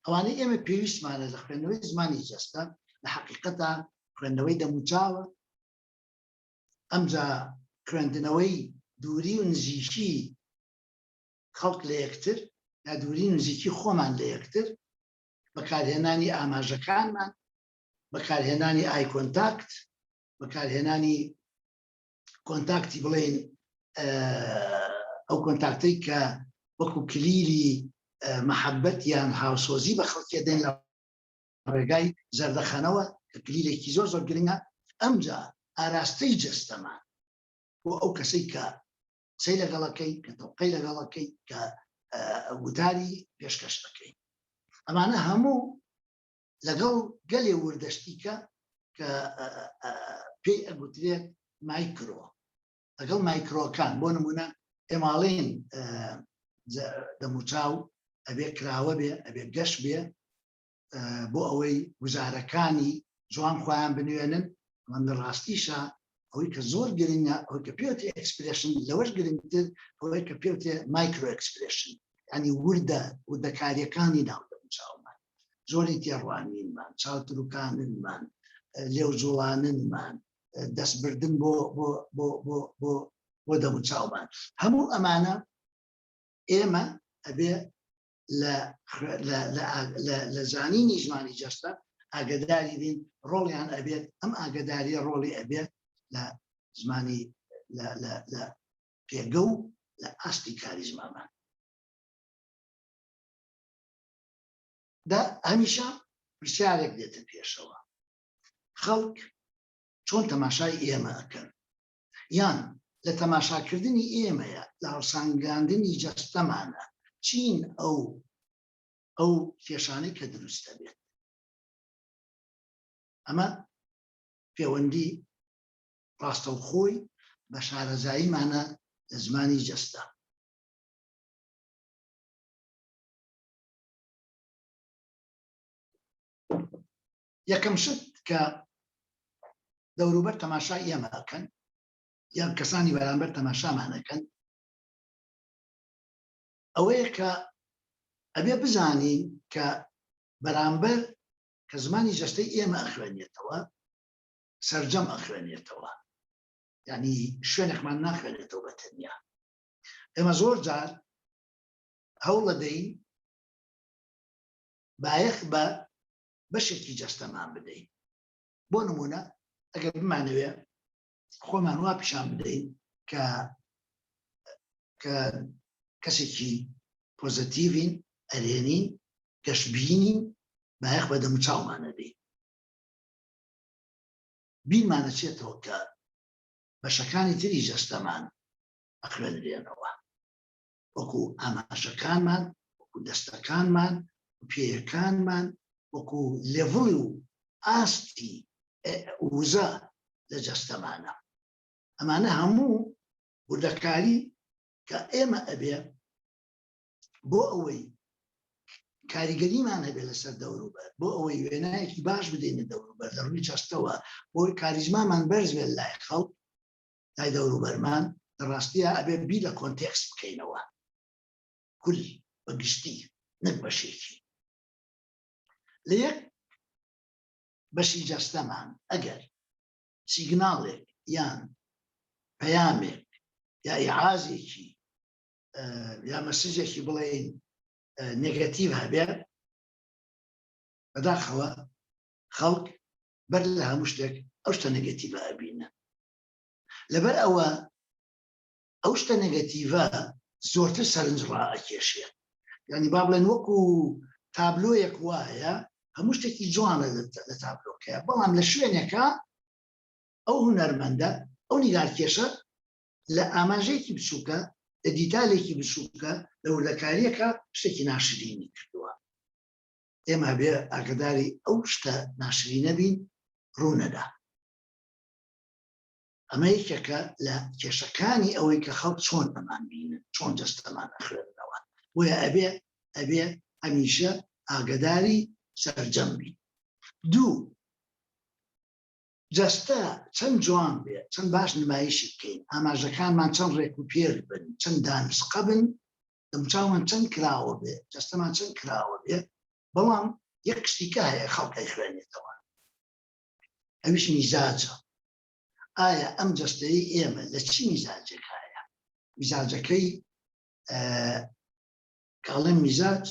ئەوانەی ئێمە پێویستمانە لە خوێندنەوەی زمانی جەستە لە حەقیقەتە خوێندنەوەی دەموچاوە. ئەمجا خوێندنەوەی دووری و نزیکی خەڵک لە یەکتر، یا دووری نزیکی خۆمان لە یەکتر، بەکارهێنانی ئاماژەکانمان، بەکارهێنانی ئای کۆنتاکت، بەکارهێنانی کۆنتاکتی بڵێن ئەو کۆنتاکتەی کە وەکو کلیلی محەبەت یان هاوسۆزی بە خەڵکی دێن لە ڕێگای زەردەخەنەوە کە کلیلێکی زۆر زۆر گرنگە. ئەمجا ئاراستەی جەستەمان بۆ ئەو کەسەی کە قسەی لەگەڵەکەی کە تەوقەی لەگەڵەکەی کە وتاری پێشکەش دەکەی، ئەمانە هەموو لەگەڵ گەلێ وردەشتیکە کە پێی ئەگوترێت مایکرۆ، لەگەڵ مایکرۆکان. بۆ نمونە ئێماڵێن دەموچاو ئەبێ کراوە بێ، ئەبێ گەشت بێ بۆ ئەوەی گوزارەکانی جوان خۆیان بنوێنن. ئەمە ڕاستیشە ئەوەی کە زۆر گرنگە، ئەوەی کە پێوتێ ئەکسپرێشن لەوەش گرنگتر ئەوەی کە پێوتێ مایکرۆ ئەکسپرێشن، ینی وردەکاریەکانی ناو دەموچاومان، زۆری تێڕوانینمان، چاوتروکاننمان، لێو جوڵاننمان، دەستبردن بۆ دەموچاومان. هەموو ئەمانە ئێمە ئەبێ لە زانینی ژمانی جەستە ئاگداری بین، ڕۆڵیان ئەبێت، ئەم ئاگداریە ڕۆڵی ئەبێت لە زمانی لە پێگە و لە ئاستی کاری زمانمان. هەمیشە پرسیارێک دێتە پێشەوە، خەڵک چۆن تەماشای ئێمە ئەکەن، یان لە تەماشاکردنی ئێمەیە، لە هەڵسانگاندنی جەستەمانە چین ئەو کێشانەی کە دروستە بێت. ئەمە پەیوەندی ڕاستەوخۆی بە شارەزاییمانە لە زمانی جەستە. یەکەم شت کە دەوروبەر تەماشای ئێمە ئەکەن یان کەسانی بەرامبەر تەماشامانەکەن ئەوەیە کە ئەبێ بزانین کە بەرامبەر کە زمانی جەستەی ئێمە ئەخوێنێتەوە، سەرجەم ئەخوێنێتەوە، یعنی شوێنێکمان ناخوێنێتەوە بە تەنیا. ئێمە زۆر جار هەوڵ دەدەین بایەخ بە بەشێکی جەستەمان بدەین. بۆ نمونە ئەگەر بمانەوێ خۆمان وا پیشان بدەین کە کەسێکی پۆزتیڤین، ئەرێنین، گەشتبینین، بایەخ بە دەموچاومانە دەین. بیرمانە چێتەوە کە بەشەکانی تری جەستەمان ئەخوێنرێنەوە، وەکو ئاماژەکانمان، وەکو دەستەکانمان، پێیەکانمان، وەکو لێڤڵ و ئاستی وزە لە جەستەمانە. ئەمانە هەموو وردەکاری کە ئێمە ئەبێ بۆ ئەوەی کاریگەریمان هەبێ لەسەر دەوروبەر، بۆ ئەوەی وێنایەکی باش بدەینە دەوروبەر لە ڕووی جەستەوە، بۆی کاریزمامان بەرز بێت لای خەڵک، لای دەوروبەرمان، لە ڕاستیە ئەبێ بیر لە کۆنتێکست بکەینەوە، کول بەگشتی نەک بەشێکی. لە یەک بەشی جەستەمان ئەگەر سیگناڵێک یان پەیامێک یا ئیعازێکی یا مەسیجێکی بڵێن نێگەتیڤ هەبێ، بەداخەوە خەڵک بەر لە هەموو شتێک ئەو شتە نێگەتیڤە ئەبینە. لەبەر ئەوە ئەو شتە نێگەتیڤە زۆرتر سەرنج ڕائەکێشێت. یعنی با بڵێن وەکو تابلۆیەک وایە، هەموو شتێکی جوانە لە تابلۆکەیە، بەڵام لە شوێنێکە ئەو هونەرمەندە، ئەو نیگارکێشە لە ئاماژەیەکی بچووکە، لە دیتالێکی بچووکە، لە وردەکاریەکە شتێکی ناشرینی کردووە. ئێمە بێ ئاگداری ئەو شتە ناشرینە بین، ڕوونەدا. ئەمە یەکێکە لە کێشەکانی ئەوەی کە خەڵک چۆن ئەمان بینن، چۆن جەستەمان ئەخوێنەوە. بۆیە ئەبێ هەمیشە ئاگداری سەرجەم بین. دوو، جەستە چەند جوان بێ، چەند باش نمایشی بکەین، ئاماژەکانمان چەند ڕێک و پێر بن، چەند دانسقە بن، دەموچاومان چەند کراوە بێ، جەستەمان چەند کراوە بێ، بەڵام یەک شتیکە هەیە خەڵکەی خوێنێتەوە، ئەویش میزاجە. ئایا ئەم جەستەی ئێمە لە چی میزاجێک هەیە؟ میزاجەکەی کاڵێن میزاج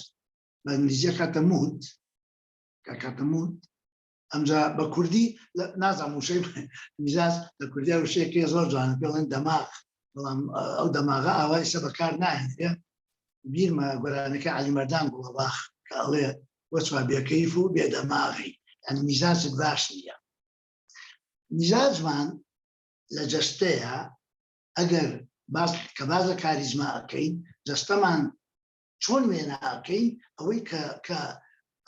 بە ئینگلیزیە کاتە مود، کاتە مود. ئەمجا بە کوردی نازانم وشەی میزاج لە کوردیا وشەیەکی زۆر جوانە، پێڵێن دەماغ، بەڵام ئەو دەماغە ئاوای سە بەکار نایەنێ، بیرمە گۆرانەکە عەلیمەردان گوڵەباخ کە ئەڵێ وەچوا بێکەیف و بێدەماغی، یعنی میزاجت باش نییە. میزاجمان لە جەستەیە ئەگەر کە باز لە کاریزما ئەەکەین، جەستەمان چۆن وێنە ئەەکەین ئەوەی کە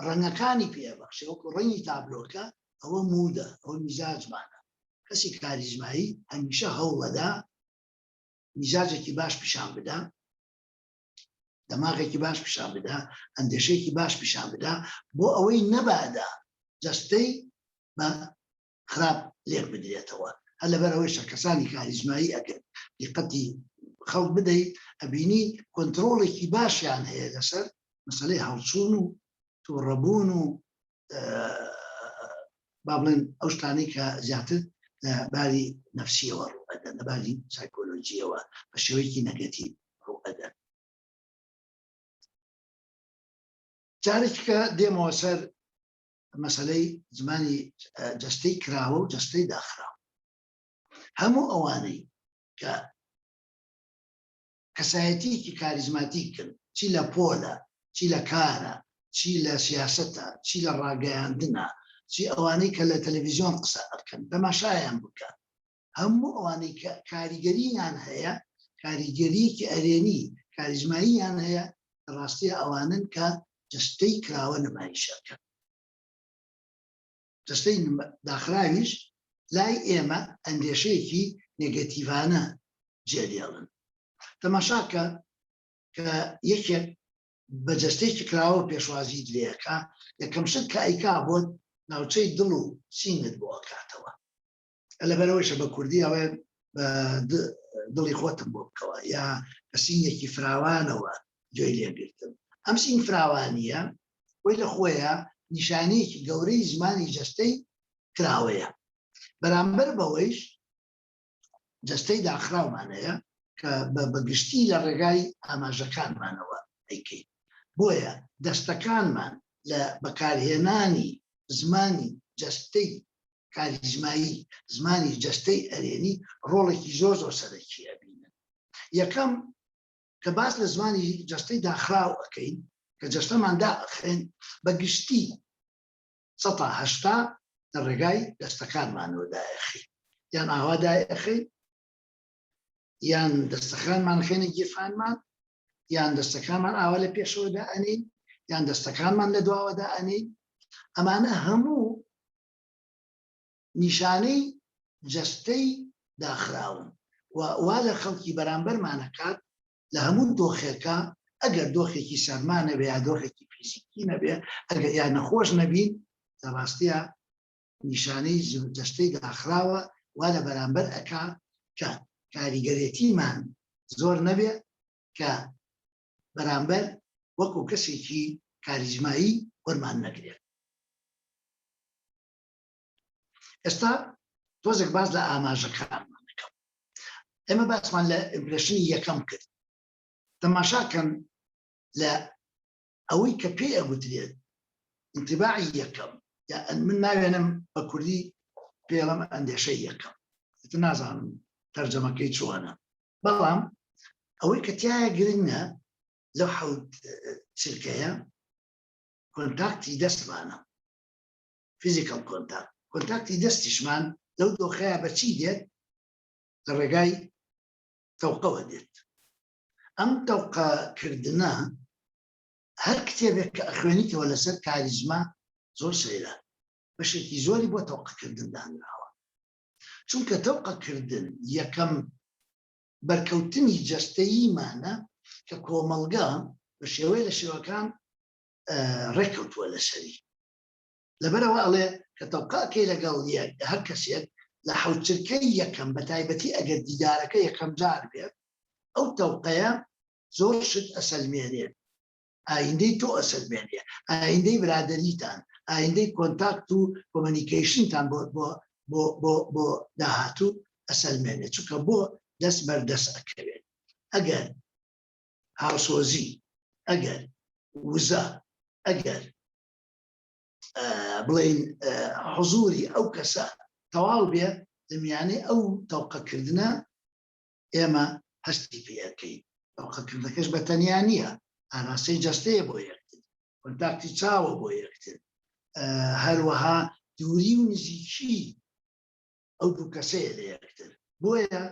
ڕەنگەکانی پێبەخشێ وەکو ڕەنگی تابلۆکە، ئەوە مودە، ئەوە میزاجمانە. کەسی کاریزمایی هەمیشە هەوڵەدا میزاجێکی باش پیشان بدا، دەماغێکی باش پیشان بدا، ئەندێشەیەکی باش پیشان بدا، بۆ ئەوەی نەبادا جەستەی بە خراپ لێک بدرێتەوە. هەر لەبەرەوەیشە کەسانی کاریزمایی ئەگەر دیقەتی خەڵک بدەیت ئەبینی کۆنترۆڵێکی باشیان هەیە لەسەر مەسەلەی هەڵچوون و تووڕەبوون و با بڵێن ئەو شتانەی کە زیاتر لە باری نەفسیەوە ڕوئەدەن، لە باری سایکۆلۆجیەوە بە شێوەیەکی نەگەتیڤ ڕوئەدەن. جارێکی کە دێمەوە سەر مەسەلەی زمانی جەستەی کراوە و جەستەی داخراوە. هەموو ئەوانەی کە کەسایەتیەکی کاریزماتیکن، چی لە پۆلە، چی لە کارە، چی لە سیاسەتە، چی لە ڕاگەیاندنە، چی ئەوانەی کە لە تەلەڤیزیۆن قسە ئەکەن، تەماشایان بکە، هەموو ئەوانەی کە کاریگەرییان هەیە، کاریگەریەکی ئەرێنی کاریزماییان هەیە، ڕاستیە ئەوانن کە جەستەی کراوە نمایشەکەن. جەستەی داخراویش لای ئێمە ئەندێشەیەکی نێگەتیڤانە جێدێڵن. تەماشاکە کە یەکێک بە جەستەیەکی کراوە پێشوازی درێەکە، یەکەم شت کە ئەیکا بۆت ناوچەی دڵ و سینت بۆ ئەکاتەوە. لەبەرەوەیشە بە کوردی ئەوێ دڵی خۆتم بۆ بکەوە، یا بە سینێکی فراوانەوە گوێی لێگرتن. ئەم سین فراوانیە وەی لە خۆیە نیشانەیەکی گەورەی زمانی جەستەی کراوەیە. بەرامبەر بەوەیش جەستەی داخراومانەیە کە بەگشتی لە ڕێگای ئاماژەکانمانەوە ئەیکەین. بۆیە دەستەکانمان لە بەکارهێنانی زمانی جەستەی کاریزمایی، زمانی جەستەی ئەرێنی ڕۆڵێکی زۆر زۆر سەرەکی ئەبینن. یەکەم کە باس لە زمانی جەستەی داخراو ئەەکەین کە جەستەمان داخێن بەگشتی 180 لە ڕێگای دەستەکانمانەوە دایەخی، یان ئاوا دایەخی، یان دەستەکانمان خێنە گیرفانمان، یان دەستەکانمان ئاوا لە پێشەوەدا ئەنین، یان دەستەکانمان لە دواوەدا ئەنین. ئەمانە هەموو نیشانەی جەستەی داخراون و وا لە خەڵکی بەرامبەرمانەکات لە هەموو دۆخێکە، ئەگەر دۆخێکی سەرمانە بێ یا دۆخێکی فیزیکی نەبێ، ئەگەر یا نەخۆش نەبین، لە ڕاستیە نیشانەی جەستەی داخراوە وا لە بەرامبەر ئەکا کە کاریگەرێتیمان زۆر نەبێ، کە بەرامبەر وەکو کەسێکی کاریزمایی وەرمان نەگرێت. ئێستا تۆزێک باز لە ئاماژەکانمان دەکەم. ئێمە باسمان لە ئیمپرێشنی یەکەم کرد. تەماشاکەن لە ئەوەی کە پێی ئەگوترێت ئینتیباعی یەکەم، یا من ناوێنم بە کوردی پێڵەم ئەندێشەی یەکەم، نازانم تەرجەمەکەی چۆنە، بەڵام ئەوەی کە تایە گرنگە لەو حەوت چرکەیە کۆنتاکتی دەستمانە، فیزیکەڵ کۆنتاکت. کۆنتاکتی دەستیشمان لەو دۆخەیە بەچی دێت؟ لە ڕێگای تەوقەوە دێت. ئەم تەوقەکردنە هەر کتێبێک کە ئەخوێنیتەوە لەسەر کاریزما زۆر سەیرە، بەشێکی زۆری بۆ تەوقەکردن دانراوە. چونکە تەوقەکردن یەکەم بەرکەوتنی جەستەییمانە کە کۆمەڵگە بە شێوەیە لە شێوەکان ڕێککەوتووە لەسەری. لەبەرەوە ئەڵێ کە تەوقەکەی لەگەڵ هەر کەسێک لە حەوتچرکەی یەکەم بە تایبەتی ئەگەر دیدارەکە یەکەم جار بێت، ئەو تەوقەیە زۆر شت ئەسەلمێنێت. ئایندەی تۆ ئەسەلمێنێ، ئایندەی برادەریتان، ئایندەی کۆنتاکت و کۆمەنیکەیشنتان بۆ داهاتوو ئەسەلمێنێت، چونکە بۆ دەست بەردەست ئەکەوێت. ئەگەر هاوسۆزی، ئەگەر وزە، ئەگەر بڵێن حزوری ئەو کەسە تەواو بێ دەمیانەی ئەو تەوقەکردنە ئێمە هەستی پێەکەین. تەوقەکردنەکەش بە تەنیا نییە، ئاناسەی جەستەیە بۆ یەکتر، کۆنتاکتی چاوە بۆ یەکتر، هەروەها دووری و نزیکی ئەو دوو کەسەیە لە یەکتر. بۆیە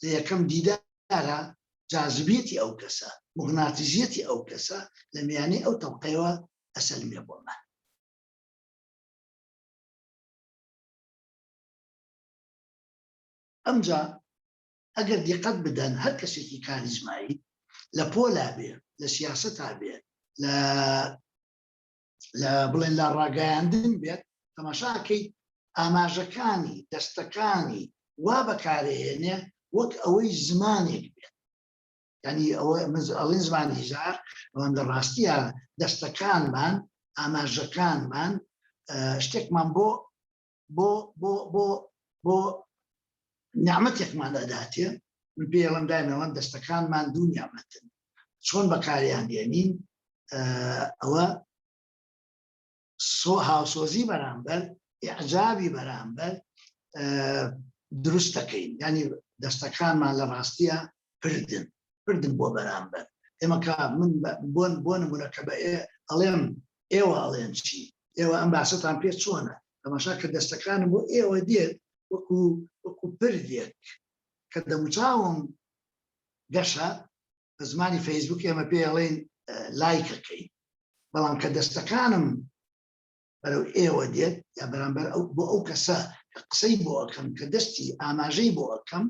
لە یەکەم دیدارە جاذبێتی ئەو کەسە، مغناتیزیەتی ئەو کەسە لە میانەی ئەو تەڵقەیەوە ئەسەلمێ بۆمان. ئەمجا ئەگەر دیقەت بدەن هەر کەسێکی کاریزمایی لە پۆلا بێ، لە سیاسەتا بێ، لە بڵێن لە ڕاگەیاندن بێت، تەماشاکەی ئاماژەکانی دەستەکانی وا بەکارهێنێ وەک ئەوەی زمانێک بێت. یعنی ئەڵێن زمانی هیزار ئەوەندە ڕاستیە دەستەکانمان ئاماژەکانمان شتێکمان بۆ نیعمەتێکمان ئەداتێ. من پێڵم دایمەوەن دەستەکانمان دوو نیعمەتن، چۆن بەکاریان دێنین ئەوە هاوسۆزی بەرامبەر ئیعجابی بەرامبەر دروست دەکەین. ینی دەستەکانمان لە ڕاستیە پردن بۆ بەرامبەر ئێمەکە. من بۆ نمونەکە بە ئەڵێم ئێوە ئەڵێن چی، ئێوە ئەم باسەتان پێ چۆنە، تەماشا کە دەستەکانم بۆ ئێوە دێت وەکو پردێک کە دەموچاوم گەشە. بە زمانی فەیسبوک ئێمە پێ ئەڵێن لایکەکەی، بەڵام کە دەستەکانم بەرەو ئێوە دێت یا بەرامبەر بۆ ئەو کەسە کە قسەی بۆ ئەەکەم، کە دەستی ئاماژەی بۆ ئەەکەم،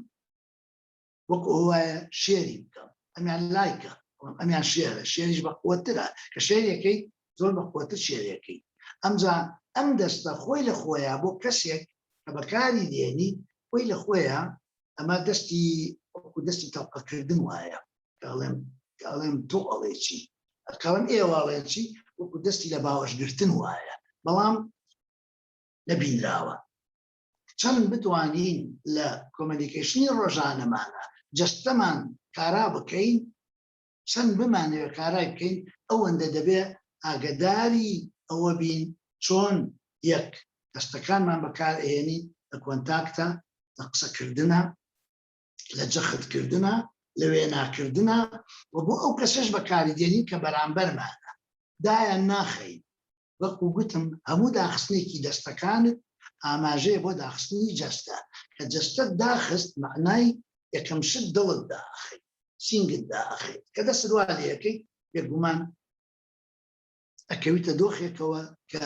وەکو ئەوایە شێری بکەم. ئەمیان لایکە، ئەمیان شێرە، شێریش بەقووەترە، کە شێریەکەی زۆر بەقووەتر شێریەکەی. ئەمجا ئەم دەستە خۆی لە خۆیە بۆ کەسێک کە بەکاری دێنی خۆی لە خۆیە ئەمە دەستی تەڵقەکردن وایە. کاڵێم تۆ ئەڵێ چی، کاڵم ئێوە ئەڵێ چی، وەکو دەستی لە باوەشگرتن وایە، بەڵام نەبینراوە. چەند بتوانین لە کۆمەنیکیشنی ڕۆژانەمانە جەستەمان کارا بکەین، چەند بمانەوە کارای بکەین، ئەوەندە دەبێ ئاگداری ئەوە بین چۆن یەک دەستەکانمان بەکارهێنین لە کۆنتاکتە، لە قسەکردنە، لە جەختکردنە، لە وێناکردنە، و بۆ ئەو کەسەش بەکاری دێنین کە بەرامبەرمانە. دایان ناخەین. وەکو گوتم هەموو داخستنێکی دەستەکانت ئاماژەیە بۆ داخستنی جەستە، کە جەستەت داخست معنای یەکەم شت دڵت داخی، سینگت داخی، کە دەست وا لەکەی بێگومان ئەکەویتە دۆخێکەوە کە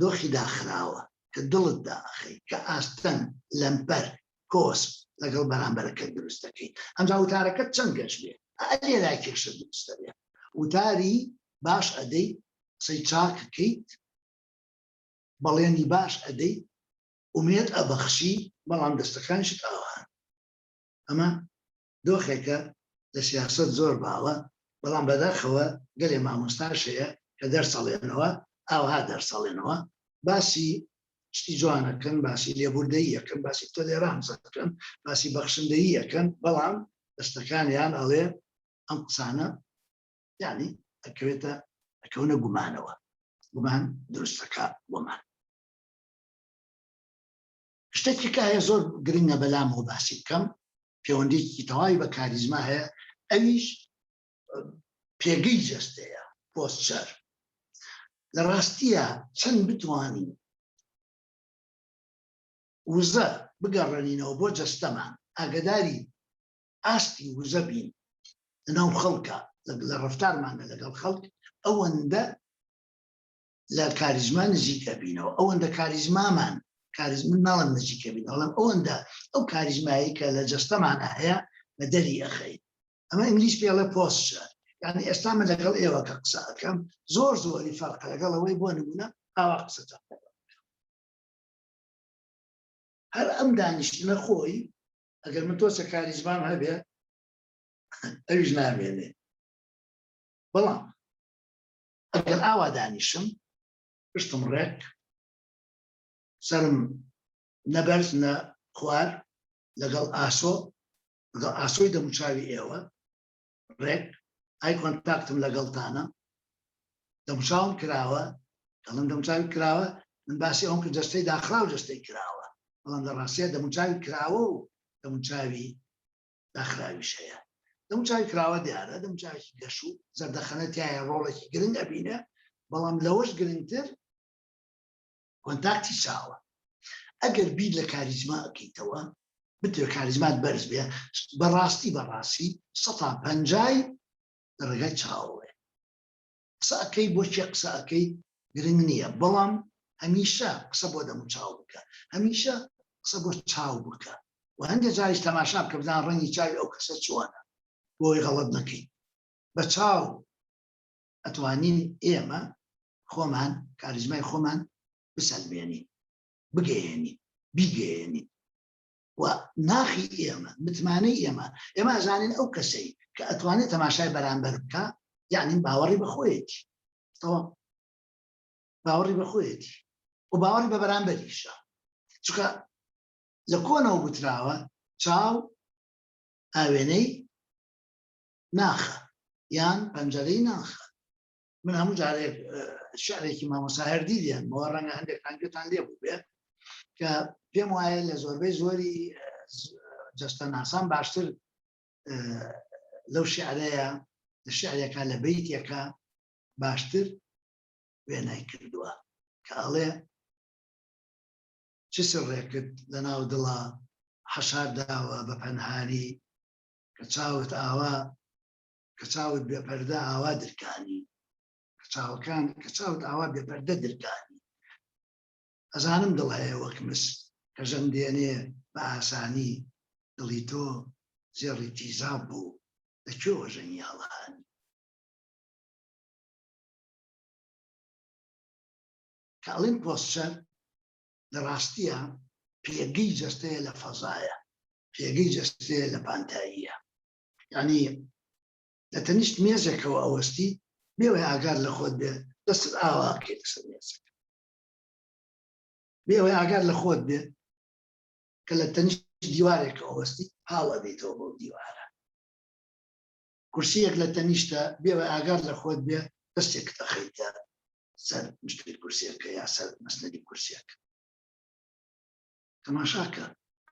دۆخی داخراوە، کە دڵت داخی، کە ئاستەن لەمپەر کۆسپ لەگەڵ بەرامبەرەکە دروست دەکەیت. ئەمجا وتارەکەت چەند گەش بێ ئەلێ لای کێشە دروستە بێ. وتاری باش ئەدەی، قسەی چاکەکەیت، بەڵێنی باش ئەدەی، ئومێد ئەبەخشی، بەڵام دەستەکانیشت ئاوان. ئەمە دۆخێکە لە سیاسەت زۆر باوە، بەڵام بەداخەوە گەلێ مامۆستاشەیە کە دەرسەڵێنەوە، ئاوها دەرسەڵێنەوە، باسی شتی جوانەکەن، باسی لێبوردەیی یەکەن، باسی تۆلێرانسەکەن، باسی بەخشندەیی یەکەن، بەڵام دەستەکانیان ئەڵێ ئەم قسانە یعنی ئەکەونە گومانەوە، گومان دروستەکە بۆمان. شتێکی کە هەیە زۆر گرنگە بەلامەوە باسی بکەم، پەیوەندێکی تەواوی بە کاریزما هەیە، ئەویش پێگەی جەستەیە، پۆستچەر. لە ڕاستیە چەند بتوانین وزە بگەڕێنینەوە بۆ جەستەمان، ئاگداری ئاستی وزە بین لەناو خەڵکە، لە ڕەفتارمانە لەگەڵ خەڵک، ئەوەندە لە کاریزما نزیکە بینەوە، ئەوەندە کاریزمامان من ناڵم نزیکە بین، بەڵام ئەوەندە ئەو کاریزمایی کە لە جەستەمانە هەیە بە دەری ئەخەین. ئەمە ئینگلیس پێڵێ پۆستچەر. یعنی ئێستا من لەگەڵ ئێوە کە قسە ئەەکەم زۆری فەرقە لەگەڵ ئەوەی بۆ نمونە ئاوا قسەتە. هەر ئەم دانیشتنە خۆی ئەگەر من تۆچە کاریزمام هەبێ ئەویش نامێنێ، بەڵام ئەگەر ئاوا دانیشم، پشتم ڕێک، سرم نەبەرز نە خوار، لەگەڵ ئاسۆی دەموچاوی ئێوە ڕێک، ئای کۆنتاکتم لەگەڵتانە، دەموچاوم کراوە، دەڵم دەموچاوی کراوە، من باسی ئەوم کە جەستەی داخرا و جەستەی کراوە، بەڵام لە ڕاستیە دەموچاوی کراوە و دەموچاوی داخراویش هەیە. دەم چاوی کراوە دیارە دەم چاوی گەش و زەردەخەنە تایە ڕۆڵێکی گرنگ ئەبینە بەڵام لەوەش گرنگتر کۆنتاکتی چاوە ئەگەر بیر لە کاریزما ئەکەیتەوە بتوێت کاریزمات بەرز بێ بەڕاستی 150 ڕێگای چاوەیە قسە ئەەکەی بۆچی قسە ئەەکەی گرنگ نییە بەڵام هەمیشە قسە بۆ دەم و چاو بکە هەمیشە قسە بۆ چاو بکە و هەندێک جاریش تەماشا بکە بزان ڕەنگی چاوی ئەو کەسە چۆنە بۆی غەڵەت نەکەین بە چاو ئەتوانین ئێمە خۆمان کاریزمای خۆمان بسەلمێنین بگەیێنین بیگەیێنین و ناخی ئێمە متمانەی ئێمە ئەزانین ئەو کەسەی کە ئەتوانێت تەماشای بەرامبەر بکە یعنی باوەڕی بەخۆیەتی باوەڕی بەخۆیەتی و باوەڕی بە بەرامبەریشە چونکە لە کۆنەوە گوتراوە چاو ئاوێنەی ناخە یان پەنجەرەی ناخە من هەموو جارێک شعرێکی مامۆستا هەردی دێنمەوە ڕەنگە هەندێکتان گوێتان لێ بوو بێ کە پێم وایە لە زۆربەی زۆری جەستەناسان باشتر لەو شعرەیە لە شعرێکە لە بەیتێکە باشتر وێنای کردووە کە ئەڵێ چ سڕێکت لە ناو دڵە حەشار داوە بە پەنهانی کە چاوت ئاوا کە چاوت بێپەردە ئاوا درکانی کە چاوت ئاوا بێپەردە درکانی ئەزانم دڵ هەیە وەک مس کە ژەم دێنێ بە ئاسانی دڵی تۆ زێڕی تیزاب بوو لەکوێوە ژەنی هەڵهانی کاڵین پۆستچەر لە ڕاستیە پێگەی جەستەیە لە فەزایە پێگەی جەستەیە لە پانتاییە یعنی لە تەنیشت مێزێکەوە ئەوەستی بێوەی ئاگار لە خۆت بێ دەستت ئاواکێ لەسەر مێزەکە بێوەی ئاگار لە خۆت بێ کە لە تەنیشت دیوارێکە ئەوەستی هاڵە بێتەوە بۆ دیوارە کورسیەک لە تەنیشتە بێوەی ئاگار لە خۆت بێ دەستێک دەخەیتە سەر مشتری کورسیەکە یا سەر مەسنەدی کورسیەکە تەماشاکە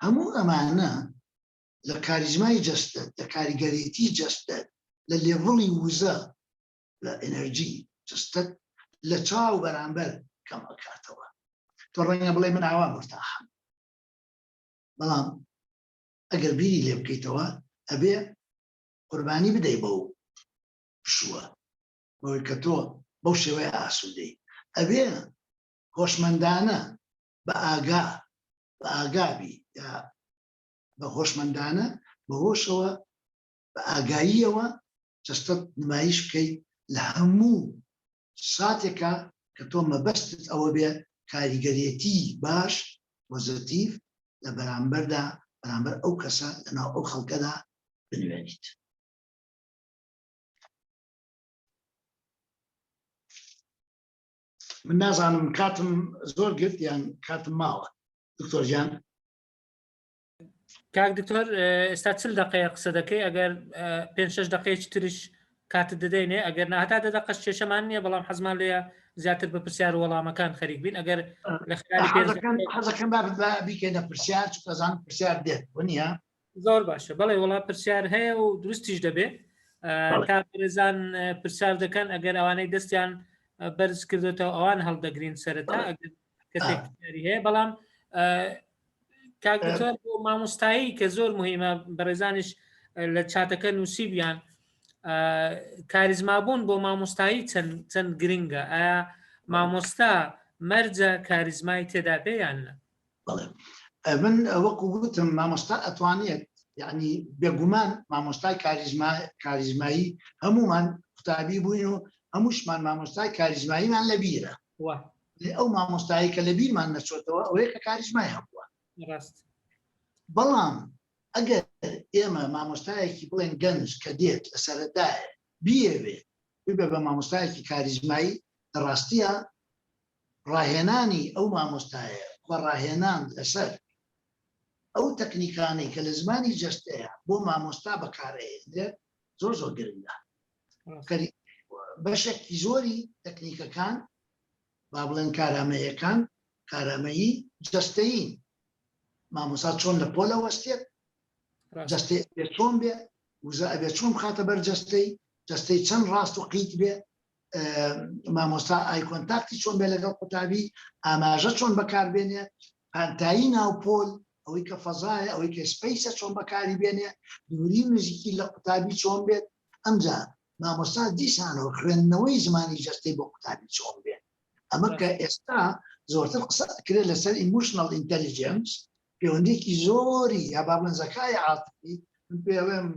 هەموو ئەمانە لە کاریزمای جەستت لە کاریگەرێتی جەستت لە لێڤڵی وزە لە ئەنەرژی جەستت لە چاو بەرامبەر کەم ئەکاتەوە تۆ ڕەنگە بڵێ من ئاوا مرتاحم بەڵام ئەگەر بیری لێ بکەیتەوە ئەبێ قوربانی بدەی بەو پشووە بەوەی کە تۆ بەو شێوەیە ئاسوودەی ئەبێ هۆشمەندانە بە ئاگابی یا بە هۆشمەندانە بە هۆشەوە بە ئاگاییەوە جەستت نمایش بکەیت لە هەموو ساتێکە کە تۆ مەبەستت ئەوە بێ کاریگەرێتی باش پۆزتیڤ لە بەرامبەردا بەرامبەر ئەو کەسە لەناو ئەو خەڵکەدا بنوێنیت من نازانم کاتم زۆر گرت یان کاتم ماوە دکتۆر جان کاک دکتۆر ئێستا 40 دقەیە قسە دەکەی ئەگەر 5-6 دقەیەکی تریش کاتت دەدەینێ ئەگەر نهتا دەدەقەش کێشەمان نییە بەڵام حەزمان لێە زیاتر بە پرسیار و وەڵامەکان خەریک بین ئەگەر لە حەزەکەم بیکەینە پرسیار چونکە ئەزانم پرسیار دێت وانە زۆر باشە بەڵێ وەڵام پرسیار هەیە و دروستیش دەبێ تا پرێزان پرسیار دەکەن ئەگەر ئەوانەی دەستیان بەرز کردێتەوە ئەوان هەڵدەگرین سەرەتا ئەگەر کەسێک پرسیاری هەیە بەڵام کاک دکتۆر بۆ مامۆستایی کە زۆر مهمە بەڕێزانیش لە چاتەکە نووسیبیان کاریزمابوون بۆ مامۆستایی چەند گرنگە ئایا مامۆستا مەرجە کاریزمای تێدا پێیان نە من وەکو گوتم مامۆستا ئەتوانێت یعنی بێگومان مامۆستای کاریزمایی هەمومان قوتابی بووین و هەمووشمان مامۆستای کاریزماییمان لە بیرە ئەو مامۆستایی کە لە بیرمان نەچۆتەوە ئەوەیە کە کاریزمای هەبووە بەڵام ئەگەر ئێمە مامۆستایەکی بڵێن گەنج کە دێت لە سەرەتایە بیەوێت ببێ بە مامۆستایەکی کاریزمایی ڕاستیە ڕاهێنانی ئەو مامۆستایە ڕاهێنان لەسەر ئەو تەکنیکانەی کە لە زمانی جەستەیە بۆ مامۆستا بەکارهێنرێت زۆر زۆر گرنگە بەشێکی زۆری تەکنیکەکان با بڵێن کارامەیەکان کارامەیی جەستەیین مامۆستا چۆن لە پۆلە وەستێت جەستێ چۆن بێ وزە ئەبێ چۆن بخاتە بەر جەستەی چەند ڕاست و قیت بێ، مامۆستا ئای کۆنتاکتی چۆن بێ لەگەڵ قوتابی، ئاماژە چۆن بەکاربێنێ، پانتایی ناوپۆل ئەوەی کە فەزایە ئەوەی کە سپەیسە چۆن بەکاری بێنێ، دووری نزیکی لە قوتابی چۆن بێت. ئەمجا مامۆستا دیسانەوە خوێندنەوەی زمانی جەستەی بۆ قوتابی چۆن بێت. ئەمە کە ئێستا زۆرتر قسە کرێت لەسەر ئیموشنەڵ ئینتەلیجەنس، پەیوەندێکی زۆری یا با بڵێن زەکای عاتفی، من پێڵێم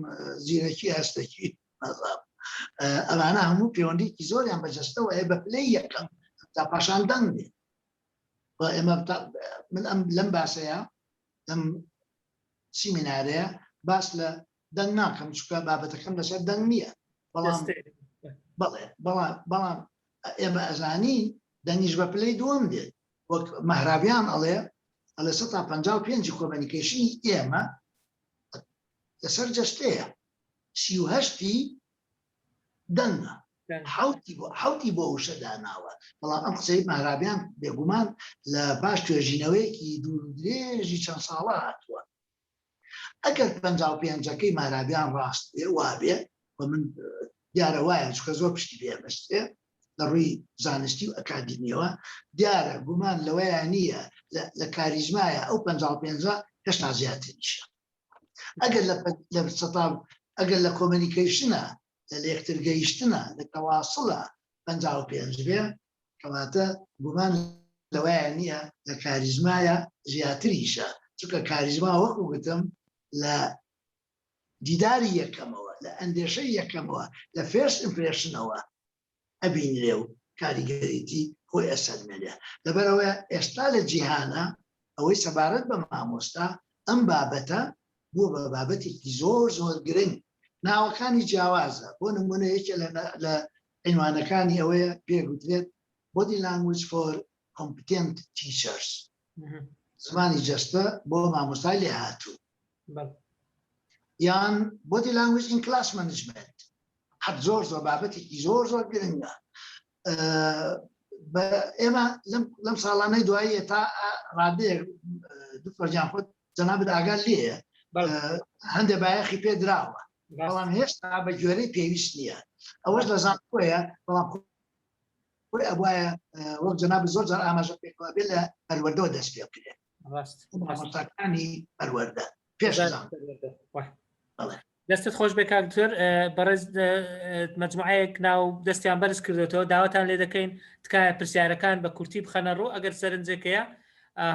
زیرەکی هەستەکی نەزانم، ئەمانە هەموو پەیوەندێکی زۆریان بە جەستەوە هەیە بە پلەی یەکەم تا پاشان دەنگ بێت. ئێمە من ئەم لەم باسەیە لەم سیمینارەیە باس لە دەنگ ناکەم، چونکە بابەتەکەم لەسەر دەنگ نییە، بەڵام ئێمە ئەزانین دەنگیش بە پلەی دووەم دێت. وەک مەهرابیان ئەڵێ 155 کۆمەنیکیشنی ئێمە لەسەر جەستەیە، 38 دەنگە، حوتی بۆ وشە داناوە. بەڵام ئەم قسەی مەهرابیان بێگومان لە باش توێژینەوەیەکی دوور درێژی چەند ساڵە هاتووە. ئەگەر 55ەکەی مەهرابیان ڕاست بێ وابێ، من دیارە وایە چکە زۆر پشتی پێمەستێ لە ڕووی زانستی و ئەکادمیەوە، دیارە گومان لەوەیە نییە لە کاریزمایە ئەو 55 هێشتا زیاتر نیشە. ئەگەر لە کۆمەنیکیشنە، لە یەکترگەیشتنە، لە تەواصلە 55 بێ، کەواتە گومان لەوەیە نییە لە کاریزمایە زیاتریشە، چونکە کاریزما وەکو گوتم لە دیداری یەکەمەوە، لە ئەندێشەی یەکەمەوە، لە فێرست ئیمپرێشنەوە ئەبینرێ و کاریگەریتی خۆی ئەسەرمێنێ. لەبەرەوەی ئێستا لە جیهانە ئەوەی سەبارەت بە مامۆستا ئەم بابەتە بووە بە بابەتێکی زۆر زۆر گرنگ. ناوەکانی جیاوازە، بۆ نمونە یەکێ لە عنوانەکانی ئەوەیە پێگوترێت Body Language for Competent Teachers، زمانی جەستە بۆ مامۆستای لێ هاتوو، یان Body Language in Class Management، حەت زۆر بابەتێکی زۆر گرنگە. ئێمە لەم ساڵانەی دواییە تا ڕادەیەک دوفەرجان خۆت جەنابەت ئاگال لێیە هەندێک بایەخی پێدراوە، بەڵام هێشتا بە گوێرەی پێویست نییە. ئەوەش لە زانکۆیە، بەڵام خۆی ئەوایە وەک جەناب زۆر جار ئاماژە پێکەوە بێت لە پەروەردەوە دەست پێ بکرێت، مامۆستاکانی پەروەردە پێش دەستت خۆش بێ کاکتۆر. بەڕێز مەجموعەیەک ناو دەستیان بەرز کردێتەوە، داواتان لێ دەکەین تکایە پرسیارەکان بە کورتی بخەنە ڕوو، ئەگەر سەرنجێکەیە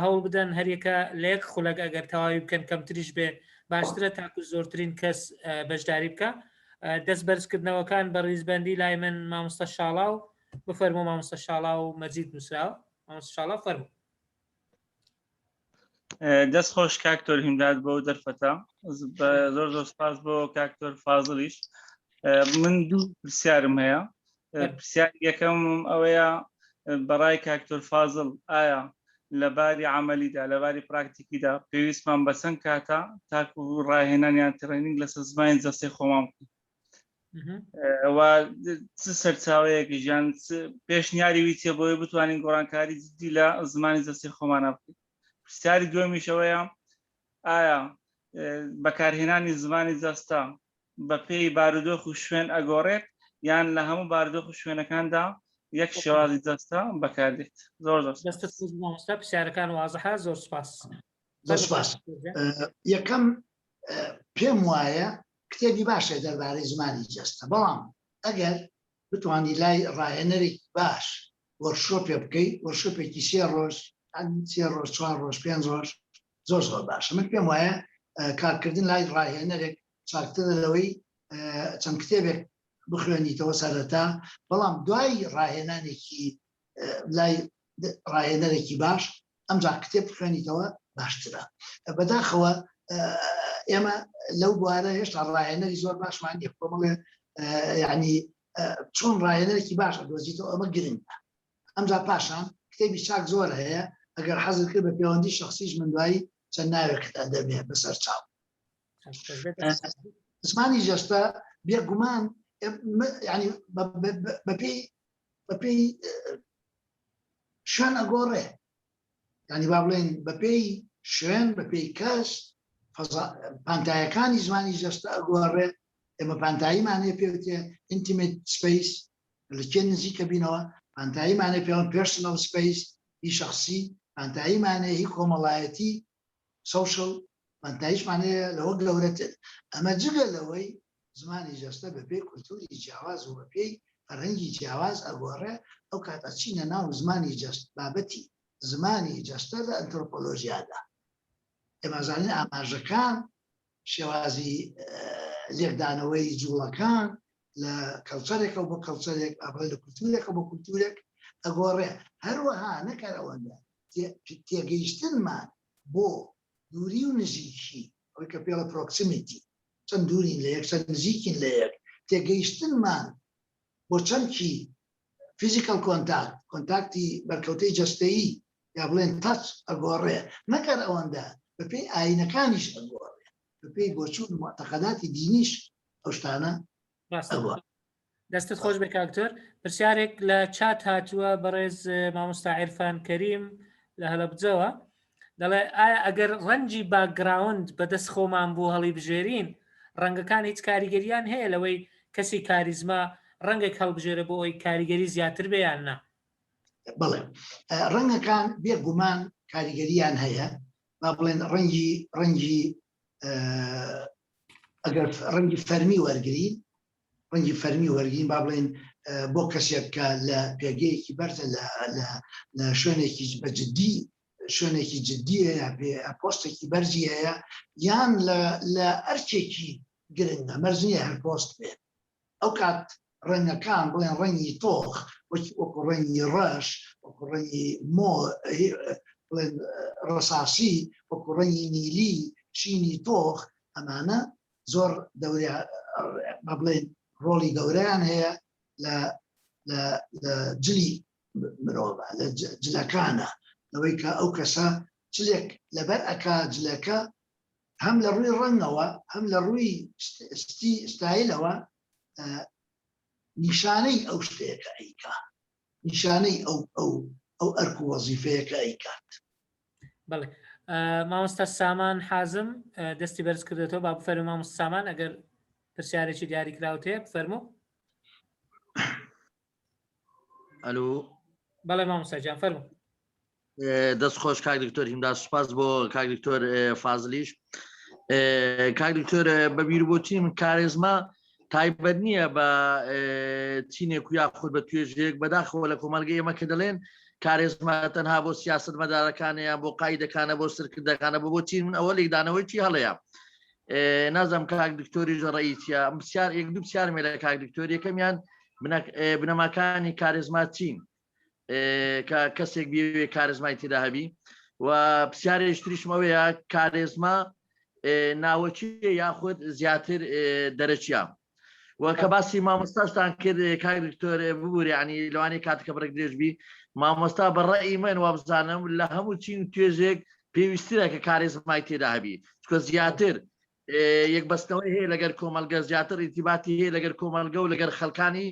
هەوڵ بدەن هەریەکە لە یەک خولەک ئەگەر تەواوی بکەن کەمتریش بێ باشترە، تاکو زۆرترین کەس بەشداری بکە. دەست بەرزکردنەوەکان بە ڕیزبەندی لای من مامۆستا شاڵاو بفەرموو. مامۆستا شاڵاو و مەجید نووسراوە. مامۆستا شاڵاو فەرموو. دەست خۆش کاکتۆر هیمداد بۆ دەرفەتە، زۆر سپاس بۆ کاکتۆر فازڵیش. من دوو پرسیارم هەیە. پرسیاری یەکەم ئەوەیە بەڕای کاکتۆر فازڵ، ئایا لەباری عملیدا لەباری پراکتیکیدا پێویستمان بە چەند کاتە تاکو ڕاهێنانیان ترێنینگ لەسەر زمانی جەستەی خۆمان بکەین؟ چ سەرچاوەیەکی ژیان پێشنیاری ویتێ بۆی بتوانین گۆڕانکاری جدی لە زمانی جەستەی خۆمانە بکەین؟ پرسیاری دووەمیشەوەیە ئایا بەکارهێنانی زمانی جەستە بە پێی بارودۆخ و شوێن ئەگۆڕێت یان لە هەموو بارودۆخ و شوێنەکاندا یەک شێوازی جەستە بەکاردێت؟ زۆر دەستت مامۆستا پرسیارەکان وازەحە. زۆر سپاس. یەکەم پێم وایە کتێبی باشە دەربارەی زمانی جەستە، بەڵام ئەگەر بتوانی لای ڕاهێنەرێکی باش وەرکشۆپێ بکەیت، وەرکشۆپێکی 3 ڕۆژ 4 ڕۆژ 5 ڕۆژ زۆر باشە. من پێم وایە کارکردن لای ڕاهێنەرێک چاکترە لەوەی چەند کتێبێک بخوێنیتەوە سەرەتا، بەڵام دوای ڕاهێنانێکی لای ڕاهێنەرێکی باش ئەمجا کتێب بخوێنیتەوە باشترە. بەداخەوە ئێمە لەو بوارە هێشتا ڕاهێنەری زۆر باشمان نییە، کۆمەڵێ یعنی چۆن ڕاهێنەرێکی باش ئەدۆزیتەوە ئەمە گرنگە. ئەمجا پاشان کتێبی چاک زۆر هەیە، ئەگەر حەزت کرد بە پەیوەندی شخصیش من دوایی چەند ناوێکت ئەدەمێ بەسەر چاو. زمانی جەستە بێگومان ینی بەپێی شوێن ئەگۆڕێ، ینی با بڵێن بەپێی شوێن، بەپێی کەس، پانتایەکانی زمانی جەستە ئەگۆڕێ، ئێمە پانتاییمانێ پێوتێ ئینتیمێت سپیس لە کێ نزیکە بینەوە، پانتاییمانێ پێوان پرسنل سپیس هی شخصی، پانتاییمانێ هی کۆمەڵایەتی سوشل، پانتاییشمانەیە لەوە گەورەتر. ئەمە جگە لەوەی زمانی جەستە بەپێی کولتوری جیاواز و بەپێی فەرهەنگی جیاواز ئەگۆڕێ، ئەو کاتە چینە ناو زمانی جەست بابەتی زمانی جەستە لە ئەنترۆپۆلۆژیادا. ئێمە زانین ئاماژەکان شێوازی لێکدانەوەی جوڵەکان لە کەڵچەرێکە بۆ کەڵچەرێک ئابل لە کولتورێکە بۆ کولتورێک ئەگۆڕێ. هەروەها نەکەر ئەوەندە تێگەیشتنمان بۆ دووری و نزیکی ئەوەی کە پێڵە پرۆکسیمیتی، چەند دوورین لە یەک چەند نزیکین لە یەک، تێگەیشتنمان بۆ چەندکی فیزیکال کۆنتاکتی بەرکەوتەی جەستەیی یا بڵێن تەچ ئەگۆڕێ، نەکەر ئەوەندە بەپێی ئاینەکانیش ئەگۆڕێ، بەپێی بۆچوون معتەقەداتی دینیش ئەو شتانە ئەوە. دەستت خۆش بێ کاکتۆر. پرسیارێک لە چات هاتووە بەڕێز مامۆستا عیرفان کەریم لە هەلەبجەوە، دەڵێ ئایا ئەگەر ڕەنجی باکگراوند بەدەست خۆمان بۆ هەڵی بژێرین، ڕەنگەکان هیچ کاریگەریان هەیە لەوەی کەسی کاریزما ڕەنگێک هەڵبژێرە بۆ ئەوی کاریگەری زیاتر بێیان نا؟ بڵێ ڕەنگەکان بێگومان کاریگەریان هەیە، با بڵێن ڕەنگی ئەگەر ڕەنگی فەرمی وەرگین، ڕەنگی فەرمی وەرگین با بڵێن بۆ کەسێک کە لە پێگەیەکی بەرزە لە شوێنێکی بەجددی شوێنێکی جددیە یا پۆستێکی بەرزی هەیە، یان لە ئەرچێکی گرنگە مەرزنیە هەر پۆست بێت، ئەو کات ڕەنگەکان بڵێن ڕەنگی تۆخ وەکو ڕەنگی ڕەش، وەکو ڕەنگی مۆ بڵێن ڕەساسی، وەکو ڕەنگی نیلی، شینی تۆخ، ئەمانە زۆر دەورێ با بڵێن ڕۆڵی گەورەیان هەیە لە جلی مرۆڤ، لە جلەکانە، لەوەی کە ئەو کەسە جلێک لەبەر ئەکا جلەکە هەم لە ڕووی ڕەنگەوە هەم لە ڕووی ستایلەوە نیشانەی ئەو شتەیەکە ئەیکا، نیشانەی ئەو ئەرک و وەزیفەیەکە ئەیکات. بەڵێ مامۆستا سامان حازم دەستی بەرز کردێتەوە، با بفەرمو مامۆستا سامان ئەگەر پرسیارێکی دیاری کراوت هەیە بفەرمو. ئەلو بەڵێ مامۆستا جان فەرمو. دەست خۆش کاک دکتۆر هیمدا، سوپاس بۆ کاک دکتۆر فازلیش. کاک دکتۆر بەبیربوونی من کارێزما تایبەت نییە بە چینێک و یاخود بە توێژێک بەداخەوە لە کۆمەلگەی ئێمە کە دەڵێن کارێزما تەنها بۆ سیاست مەدارەکانەیە بۆ قایدەکانە بۆ سەرکردەکانە بۆ چین من ئەوە لێکدانەوەی چی هەڵەیە نازم کاک دکتۆری ڕئیسە پرسیار یەک دوو پرسیارمێ لە کاک دکتۆر، یەکەمیان بنەماکانی کارێزما چین کە کەسێک بێ کارێزمای تێدا هەبی، و پرسیارێکی تریشم ئەوەیە کارێزما ناوەچیە یاخود زیاتر دەرەچیە، و کە باسی مامۆستاشتان کرد کاک دکتۆر ببووری ینی لەوانەیە کاتکە بڕێک درێژبی مامۆستا بەڕێی من وا بزانم لە هەموو چین توێژێک پێویستیە کە کارێزمای تێدا هەبی، چکە زیاتر یەکبەستنەوەی هەیە لەگەر کۆمەلگە، زیاتر ئیرتیباتی هەیە لەگەر کۆمەلگە و لەگەر خەڵکانی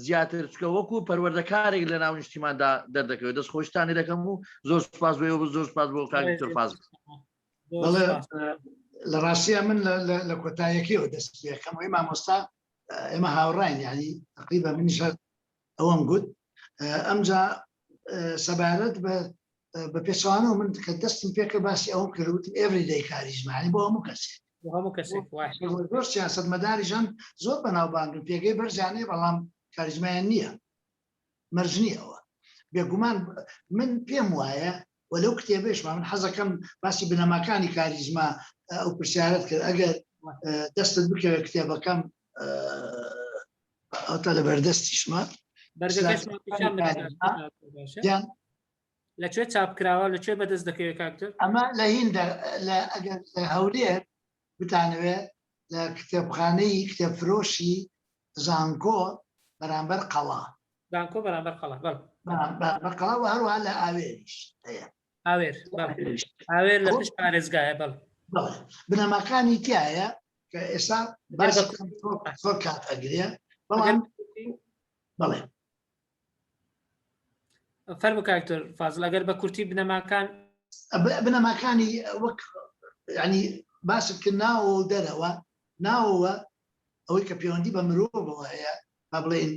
زیاتر، چکە وەکو پەروەردەکارێک لە ناو نیشتیماندا دەردەکەوێت. دەست خۆشتانی دەکەم و زۆر سوپاس بۆ زۆر سوپاس بۆ کاک دکتۆر فازل. لە ڕاستیە من لە کۆتاییەکەیەوە دەست پێکەمەوەی مامۆستا ئێمە هاوڕاین، ینی تقریبا منیش ئەوەم گوت ئەمجا سەبارەت بە پێچوانەوە من کە دەستم پێکە باسی ئەوم کردوتم ئێڤریدەی کاریزمانی بۆ هەموو کەسێک زۆر سیاسەت مەداریژان زۆر بەناوبانگن پێگەی بەرزانەیە بەڵام کاریزمایان نییە، مەرج نییەوە بێگومان. من پێم وایە وەلەو کتێبێشمان من حەزەکەم باسی بنەماکانی کاریزما ئەو پرسیارەت کرد، ئەگەر دەستت بکەوێت کتێبەکەم ئەوتا لە بەردەستیشمە لەکوێ چاپکراوە لەکوێ بەدەست دەکەوێت کاکتۆر؟ ئەمە لە هیندا ئەگەر لە هەولێر بتانەوێت لە کتێبخانەی کتێبفرۆشی زانکۆ بەرامبەر قەڵا، زانکۆ بەرامبەر قەڵا بەقەڵا و هەروها لە ئاوێریش هەیە، ئاوێر لە پشت پارێزگایە. بەڵێ بنەماکانی تایە کە ئێستا باسی زۆر کات ئەگرێ، بەڵام بەڵێ فەرموو کاکتۆر فازڵ ئەگەر بە کورتی بنەماکانی وەک ینی باست کرد ناوە و دەرەوە، ناوەوە ئەوەی کە پەیوەندی بە مرۆڤەوە هەیە با بڵێن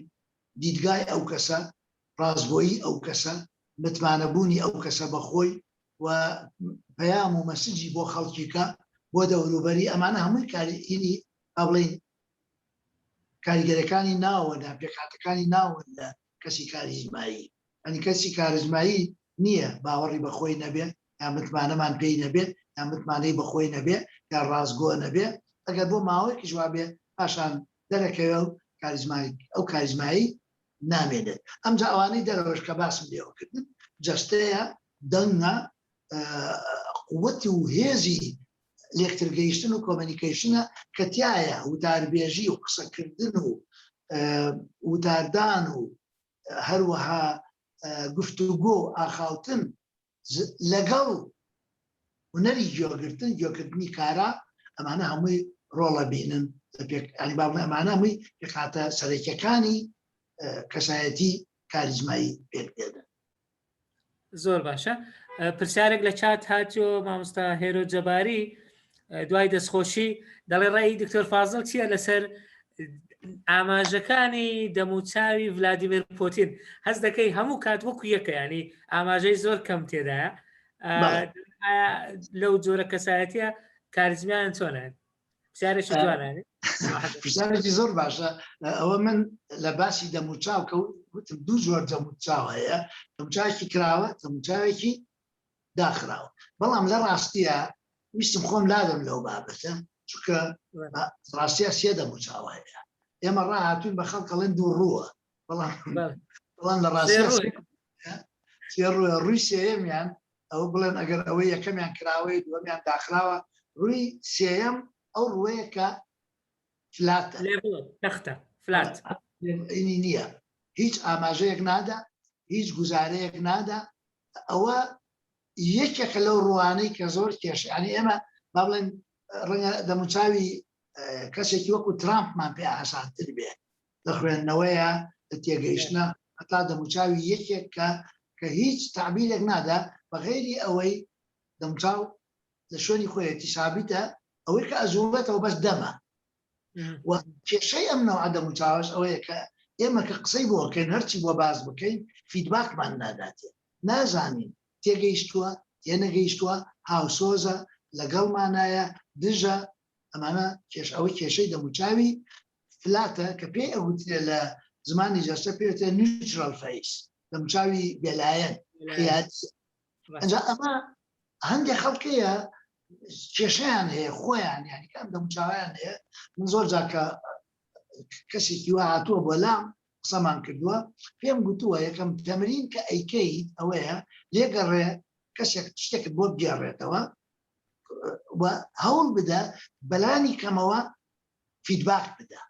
دیدگای ئەو کەسە، ڕازگۆیی ئەو کەسە، متمانەبوونی ئەو کەسە بەخۆی و پەیام و مەسیجی بۆ خەڵکیکە بۆ دەوروبەری ئەمانە هەمووی کاریئینی با بڵێن کاریگەرەکانی ناوەدا پێکهاتەکانی ناون لە کەسی کاریزمایی. ئەنی کەسی کاریزمایی نییە باوەڕی بەخۆی نەبێت یا متمانەمان پێی نەبێت یا متمانەی بەخۆی نەبێت یا ڕازگۆ نەبێت ئەگەر بۆ ماوەیەکی جوابێ پاشان دەرەکەوێ و ئەو کاریزمایی نامێنێت. ئەمجا ئەوانەی دەرەوەش کە باسم لێوەکردن جەستەیە دەنگە قووەتی و هێزی لێکترگەیشتن و کۆمەنیکیشنە کە تایە وتاربێژی و قسەکردن و وتاردان و هەروەها گفتوگۆ ئاخاوتن لەگەڵ هونەری گوێگرتن گوێکردنی کارا ئەمانە هەمووی ڕۆڵە بینن ئەمانە هەمووی پێکهاتە سەرەکیەکانی کەسایەتی کاریزمایی پێدێن. زۆر باشە. پرسیارێک لە چات هاتیۆ مامۆستا هێرۆ جەباری دوای دەستخۆشی دەڵێ ڕێی دکتۆر فازڵ چییە لەسەر ئاماژەکانی دەموچاوی ڤلادیمیر پۆتین؟ هەست دەکەی هەموو کات وەکو یەکە، ینی ئاماژەی زۆر کەم تێدایە لەو جۆرە کەسایەتیە کاریزمیان چۆنە؟ پرسیارێکی جوانانێ. پرسیارێکی زۆر باشە. ئەوە من لە باسی دەموچاو کە وتم دوو زۆر دەموچاو هەیە، دەموچاوێکی کراوە، دەموچاوێکی داخراوە. بەڵام لە ڕاستیە ویستم خۆم لادەم لەو بابەتە چونکە ڕاستیە سێ دەموچاو هەیە. ئێمە ڕاهاتوین بە خەڵکەڵێن دوو ڕووە، بەڵام لە ڕاستیە سێ ڕووە. ڕووی سێیەمیان ئەوە بڵێن ئەگەر ئەوەی یەکەمیان کراوەی دووەمیان داخراوە، ڕووی سێیەم ئەو ڕووەیە کە فلاتە، تەختە فلات ئینی نییە، هیچ ئاماژەیەک نادا، هیچ گوزارەیەک نادا. ئەوە یەکێکە لەو ڕوانەی کە زۆر کێشە. ینی ئێمە با بڵێن ڕەنگە دەموچاوی کەسێکی وەکو ترامپمان پێ ئاسانتر بێ لە خوێندنەوەیە لە تێگەیشتنە، هەتا دەموچاوی یەکێک کە هیچ تعبیرێک نادا بەغێری ئەوەی دەموچاو لە شوێنی خۆیەتی سابیتە ئەوەی کە ئەزوڵێتەوە بەس دەمە. و کێشەی ئەم نەوع دەموچاوش ئەوەیە کە ئێمە کە قسەی بۆ بکەین هەرچی بۆ باز بکەین فیدباکمان ناداتێ، نازانین تێگەیشتووە تێنەگەیشتووە، هاوسۆزە لەگەڵمانایە دژە. ئەمانە ئەوەی کێشەی دەموچاوی فلاتە کە پێی ئەوترێ لە زمانی جەستە پێوتێ نیوترال فەیس، دەموچاوی بێلایەن. ئەنجا ئەمە هەندێک خەڵکەیە کێشەیان هەیە خۆیان، یانی کام دەموچاویان هەیە. من زۆر جاکە کەسێکی وا هاتووە بۆ لام قسەمان کردووە، پێم گوتووە یەکەم تەمرین کە ئەیکەیت ئەوەیە لێگەڕێ کەسێک شتێکت بۆ بگێڕێتەوە و هەوڵ بدە بەلانی کەمەوە فیدباک بدە،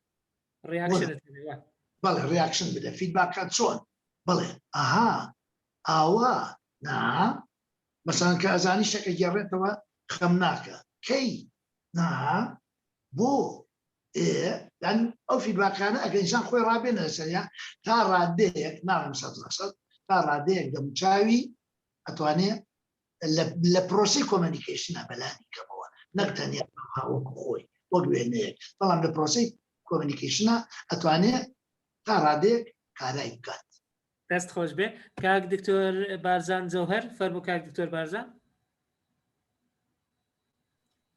بەڵێ ڕیاکشن بدە، فیدباکات چۆن بڵێ ئاها ئاوا نا مەسەڵەن کە ئەزانی شتێکە گێڕێتەوە خەم ناکە کەی نا بۆ ئەو فیدباکانە ئەگەر ئینسان خۆی ڕابێنە لەسەریا تا ڕادەیەک ناڵێم 100% تا ڕادەیەک دەموچاوی ئەتوانێت لە پرۆسی کۆمەنیکیشنە بەلانی کەمەوە نەک تەنیا وەکو خۆی وەک وێنەیەک، بەڵام لە پرۆسی کۆمەنیکیشنە ئەتوانێت تا ڕادەیەک کارای بکات. دەست خۆش بێ. کاک دکتۆر بارزان جەوهەر فەرموو. کاک دکتۆر بارزان.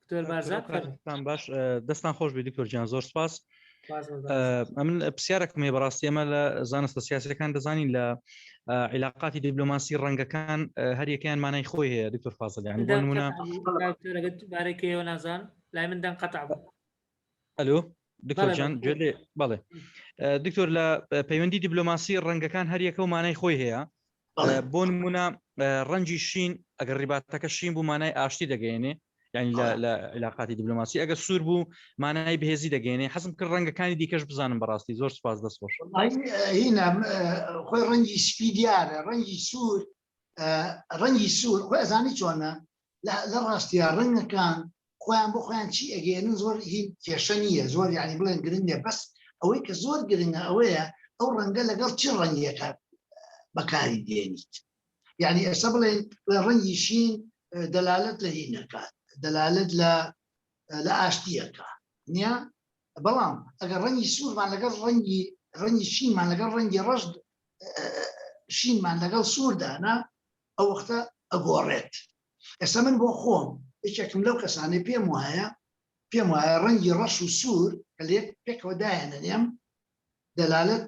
دکتۆر بارزان باش دەستان خۆش بێ دکتۆر گیان، زۆر سپاس. من پرسیارێکم بەڕاستی ئەمە لە زانستە سیاسەکان دەزانین لە عیلاقاتی دیبلۆماسی ڕەنگەکان هەریەکەیان مانای خۆی هەیە دکتۆر فازڵ، یعنی بۆ نمونە بارێکەوە نازان لای مندان قەتع بوو. ئەلۆ دکتۆر جان گوێ بەڵێ دکتۆر لە پەیوەندی دیبلۆماسی ڕەنگەکان هەریەکە و مانای خۆی هەیە. بۆ نمونە ڕەنجی شین ئەگەر ڕیباتەکە شین بوو مانای ئاشتی دەگەێنێ، یعنی لە علاقاتی دیبلۆماسی ئەگەر سوور بوو مانای بەهێزی دەگەێنێ. حەزم کرد ڕەنگەکانی دیکەش بزانم بەڕاستی. زۆر سپاس دەست خۆش. هینە خۆی ڕەنگی سپی دیارە، ڕەنگی سوور خۆی ئەزانی چۆنە لە ڕاستیە ڕەنگەکان خۆیان بۆ خۆیان چی ئەگەێنن زۆر هیچ کێشە نییە، زۆر یعنی بڵێن گرنگە، بەس ئەوەی کە زۆر گرنگە ئەوەیە ئەو ڕەنگە لەگەڵ چ ڕەنگیەکە بەکاری دێنیت. یعنی ئێستا بڵێن ڕەنگی شین دەلالت لە هینەکات، دەلالت لە ئاشتیەکە نییە، بەڵام ئەگەر ڕەنگی سوورمان لەگەڵ ڕەنگی شینمان لەگەڵ ڕەنگی ڕەش شینمان لەگەڵ سووردانا ئەو وەختە ئەگۆڕێت. ئێستا من بۆ خۆم یەکێکم لەو کەسانەی پێم وایە ڕەنگی ڕەش و سوور کە لێک پێکەوە دایەنێم دەلالەت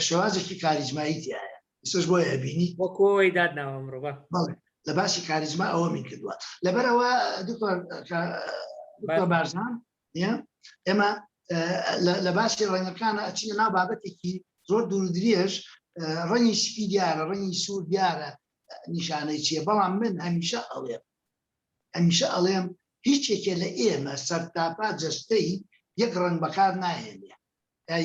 شێوازێکی کاریزمایی تایە. ئێستش بۆیە بینی وەکۆی دادناوە مرۆڤ بەڵێ لە باسی کاریزما ئەوە من کردووە لەبەرەوە دکتۆر بارزان ئێمە لە باسی ڕەنگەکانە ئەچینە ناو بابەتێکی زۆر دوور درێژ ڕەنگی سپی دیارە ڕەنگی سوور دیارە نیشانەی چیە بەڵام من هەمیشە ئەڵێم هیچێکێ لە ئێمە سەرتاپا جەستەی یەک ڕەنگ بەکار ناهێنێ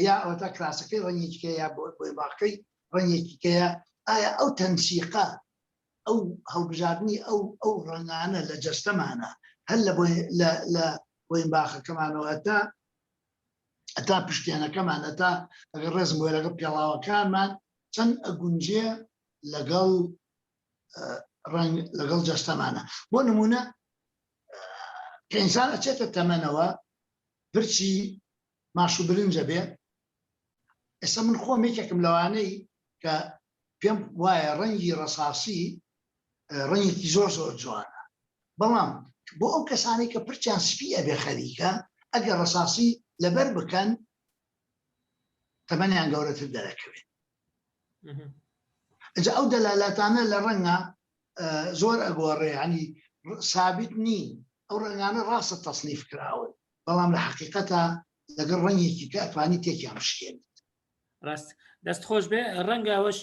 یا ئەوە کراسەکەی ڕەنگێکیکە یا بۆی باقی ڕەنگێکیکەیە ئایا ئەو تەنسیقا ئەو هەڵبژاردننی ئەو ڕەنگانە لە جەستەمانە هەر لە بۆین باخەکەمانەوە ئەتا پشتێنەکەمان ئەتا ئەگەر ڕێزم بۆی لەگەڵ پێڵاوەکانمان چەند ئەگونجێ لەگەڵ جەستەمانە. بۆ نمونە کە ئینسان ئەچێتە تەمەنەوە پرچی ماش و برنجە بێ ئێستا من خۆم یەکێکم لەوانەی کە پێم وایە ڕەنگی ڕەساسی ڕەنگێکی زۆر جوانە بەڵام بۆ ئەو کەسانی کە پرچیان سپی ئەبێ خەریکە ئەگەر ڕەساسی لەبەر بکەن تەمەنیان گەورەتر دەرەکەوێت. ئەجا ئەو دەلالاتانە لە ڕەنگە زۆر ئەگۆڕێ ینی سابت نین ئەو ڕەنگانە ڕاستە تەسنیف کراون بەڵام لە حقیقەتە لەگەڵ ڕەنگێکی کە ئەتوانی تێکیان بشکێنیت. ڕاست دەست خۆش بێ ڕەنگە ئەوەش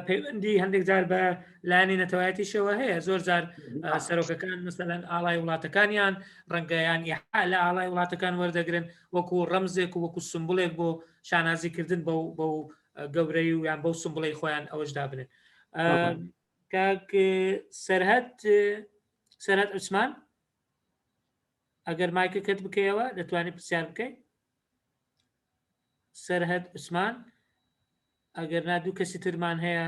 پەیوەندی هەندێک جار بە لایەنی نەتەوایەتیشەوە هەیە زۆر جار سەرۆکەکان مەسەلەن ئاڵای وڵاتەکانیان ڕەنگەیان ئیحا لە ئاڵای وڵاتەکان وەردەگرن وەکو ڕەمزێک و وەکو سمبڵێک بۆ شانازیکردن بەو گەورەی و یان بەو سمبڵی خۆیان ئەوەشدا بنێن. کاک سەرهەد عوسمان ئەگەر مایکەکەت بکەیەوە دەتوانێت پرسیار بکەیت. سەرهەد عوسمان ئەگەر نادوو کەسی ترمان هەیە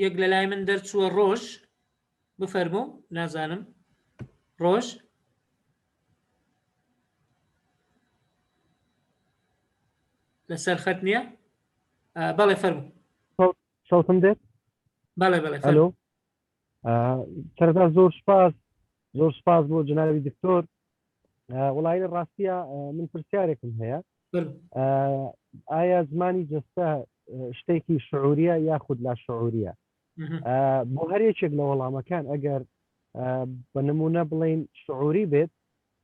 یەک لە لای من دەرچووە ڕۆژ بفەرموو نازانم ڕۆژ لەسەر خەت نییە بەڵێ فەرموو شەوتم دێت بەڵێ هەلۆ سەرەتا زۆر سپاس بۆ جنابی دکتۆر وڵایی ڕاستیە من پرسیارێکم هەیە ئایا زمانی جەستە شتێکی شعوریە یاخود لا شعوریە بۆ هەر یەکێک لە وەڵامەکان ئەگەر بە نمونە بڵین شعوری بێت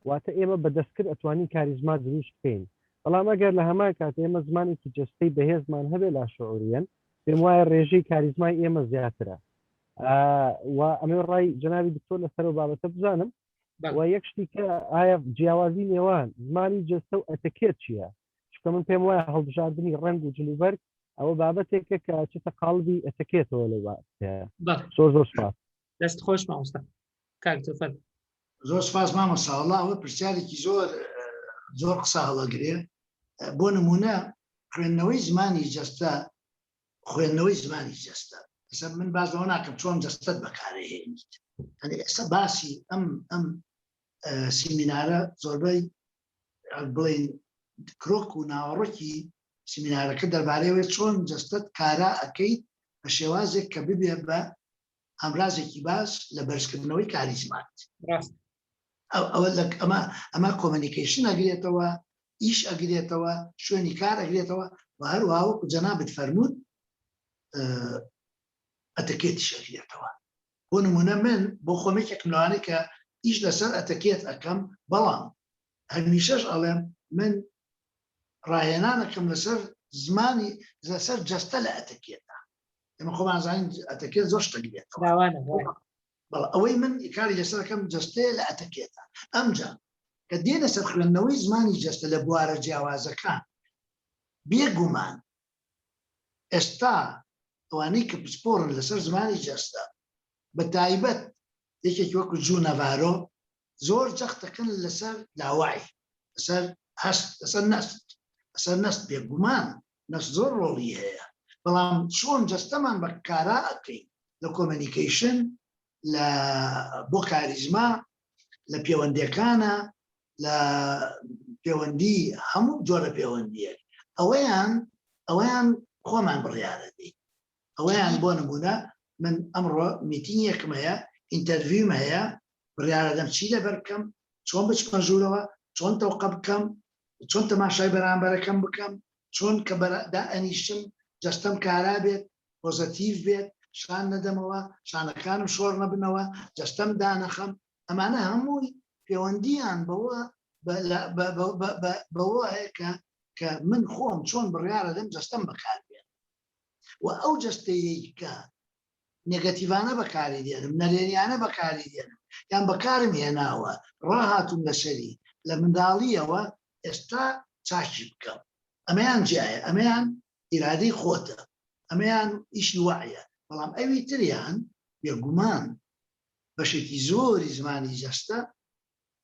واتە ئێمە بەدەستکرد ئەتوانین کاریزما دروست بکەین بەڵام ئەگەر لە هەمان کات ئێمە زمانێکی جەستەی بەهێزمان هەبێ لا شعوریەن پێم وایە ڕێژەی کاریزمای ئێمە زیاترە و ئەمێ ڕای جنابی دکتۆر لەسەر و بابەتە بزانم و یەک شتی کە ئایا جیاوازی نێوان زمانی جەستە و ئەتەکێت چییە چکە من پێم وایە هەڵبژاردننی ڕنگ و جلوبەرگ ئەوە بابەتێکە کە چێتە قاڵبی ئەتەکێتەوە لە زۆر سپاس. دەست خۆش مامۆستا کاکتۆر فەرموو. زۆر سپاس مامۆستا وەڵا ئەوە پرسیارێکی زۆر قسە هەڵەگرێ. بۆ نمونە خوێندنەوەی زمانی جەستە من باز لەوە ناکەم چۆن جەستەت بەکارهێنیت ئێستا باسی ئەم سیمینارە زۆربەی بڵین کرۆک و ناوەڕۆکی سیمینارەکە دەربارەیەوە چۆن جەستەت کارا ئەەکەیت بە شێوازێک کە ببێ بە ئەمرازێکی باس لە بەرزکردنەوەی کاریزمات. ئەمە کۆمەنیکیشن ئەگرێتەوە ئیش ئەگرێتەوە شوێنی کار ئەگرێتەوە و هەروە وەکو جەنابت فەرموود ئەتەکێتی شەکرێتەوە. بۆ نمونە من بۆ خۆمێکێکم لەوانەیە کە ئیش لەسەر ئەتەکێت ئەەکەم بەڵام هەمیشەش ئەڵێم من ڕاهێنانەکەم لەسەر زمانی لەسەر جەستە لە ئەتەکێتە ئێمە خۆمان زانین ئەتەکێت زۆر شتەگرێتەوە ئەوەی من کاری لەسەرەکەم جەستەیە لە ئەتەکێتە. ئەمجا کە دێنە سەر خوێندنەوەی زمانی جەستە لە بوارە جیاوازەکان بێگومان ئێستا ئەوانەی کە پسپۆرن لەسەر زمانی جەستە بە تایبەت یەکێکی وەکو جوو نەڤارۆ زۆر جەختەکەن لەسەر لاوای لەسەر نەست بێگومان نەست زۆر ڕۆڵی هەیە بەڵام چۆن جەستەمان بە کارا ئەەکەین لە کۆمیونیکیشن لە بۆ کاریزما لە پەیوەندیەکانە لە پەیوەندی هەموو جۆرە پەیوەندیەک ئەوەیان خۆمان بڕیارەدی ئەوەیان بۆ نمونە من ئەمڕۆ میتینگێکم هەیە ئینتەرویم هەیە بڕیارەدەم چی لەبەر بکەم چۆن بچمە ژوورەوە چۆن تەوقە بکەم چۆن تەماشای بەرامبەرەکەم بکەم چۆن کە دائەنیشتم جەستەم کارا بێت پۆزەتیڤ بێت شان نەدەمەوە شانەکانم شۆڕ نەبنەوە جەستەم دانەخەم ئەمانە هەمووی پەیوەندیان بەوە هەیە کە من خۆم چۆن بڕیارەدەم جەستەم بەکار بێت و ئەو جەستەیەی کە نێگەتیڤانە بەکاری دێنم نەرێنیانە بەکاری دێنم یان بەکارم هێناوە ڕاهاتوم لەسەری لە منداڵیەوە ئێستا چاکی بکەم ئەمەیان جیایە ئەمەیان ئیرادەی خۆتە ئەمەیان ئیشی وایە بەڵام ئەوی تریان بێگومان بەشێکی زۆری زمانی جەستە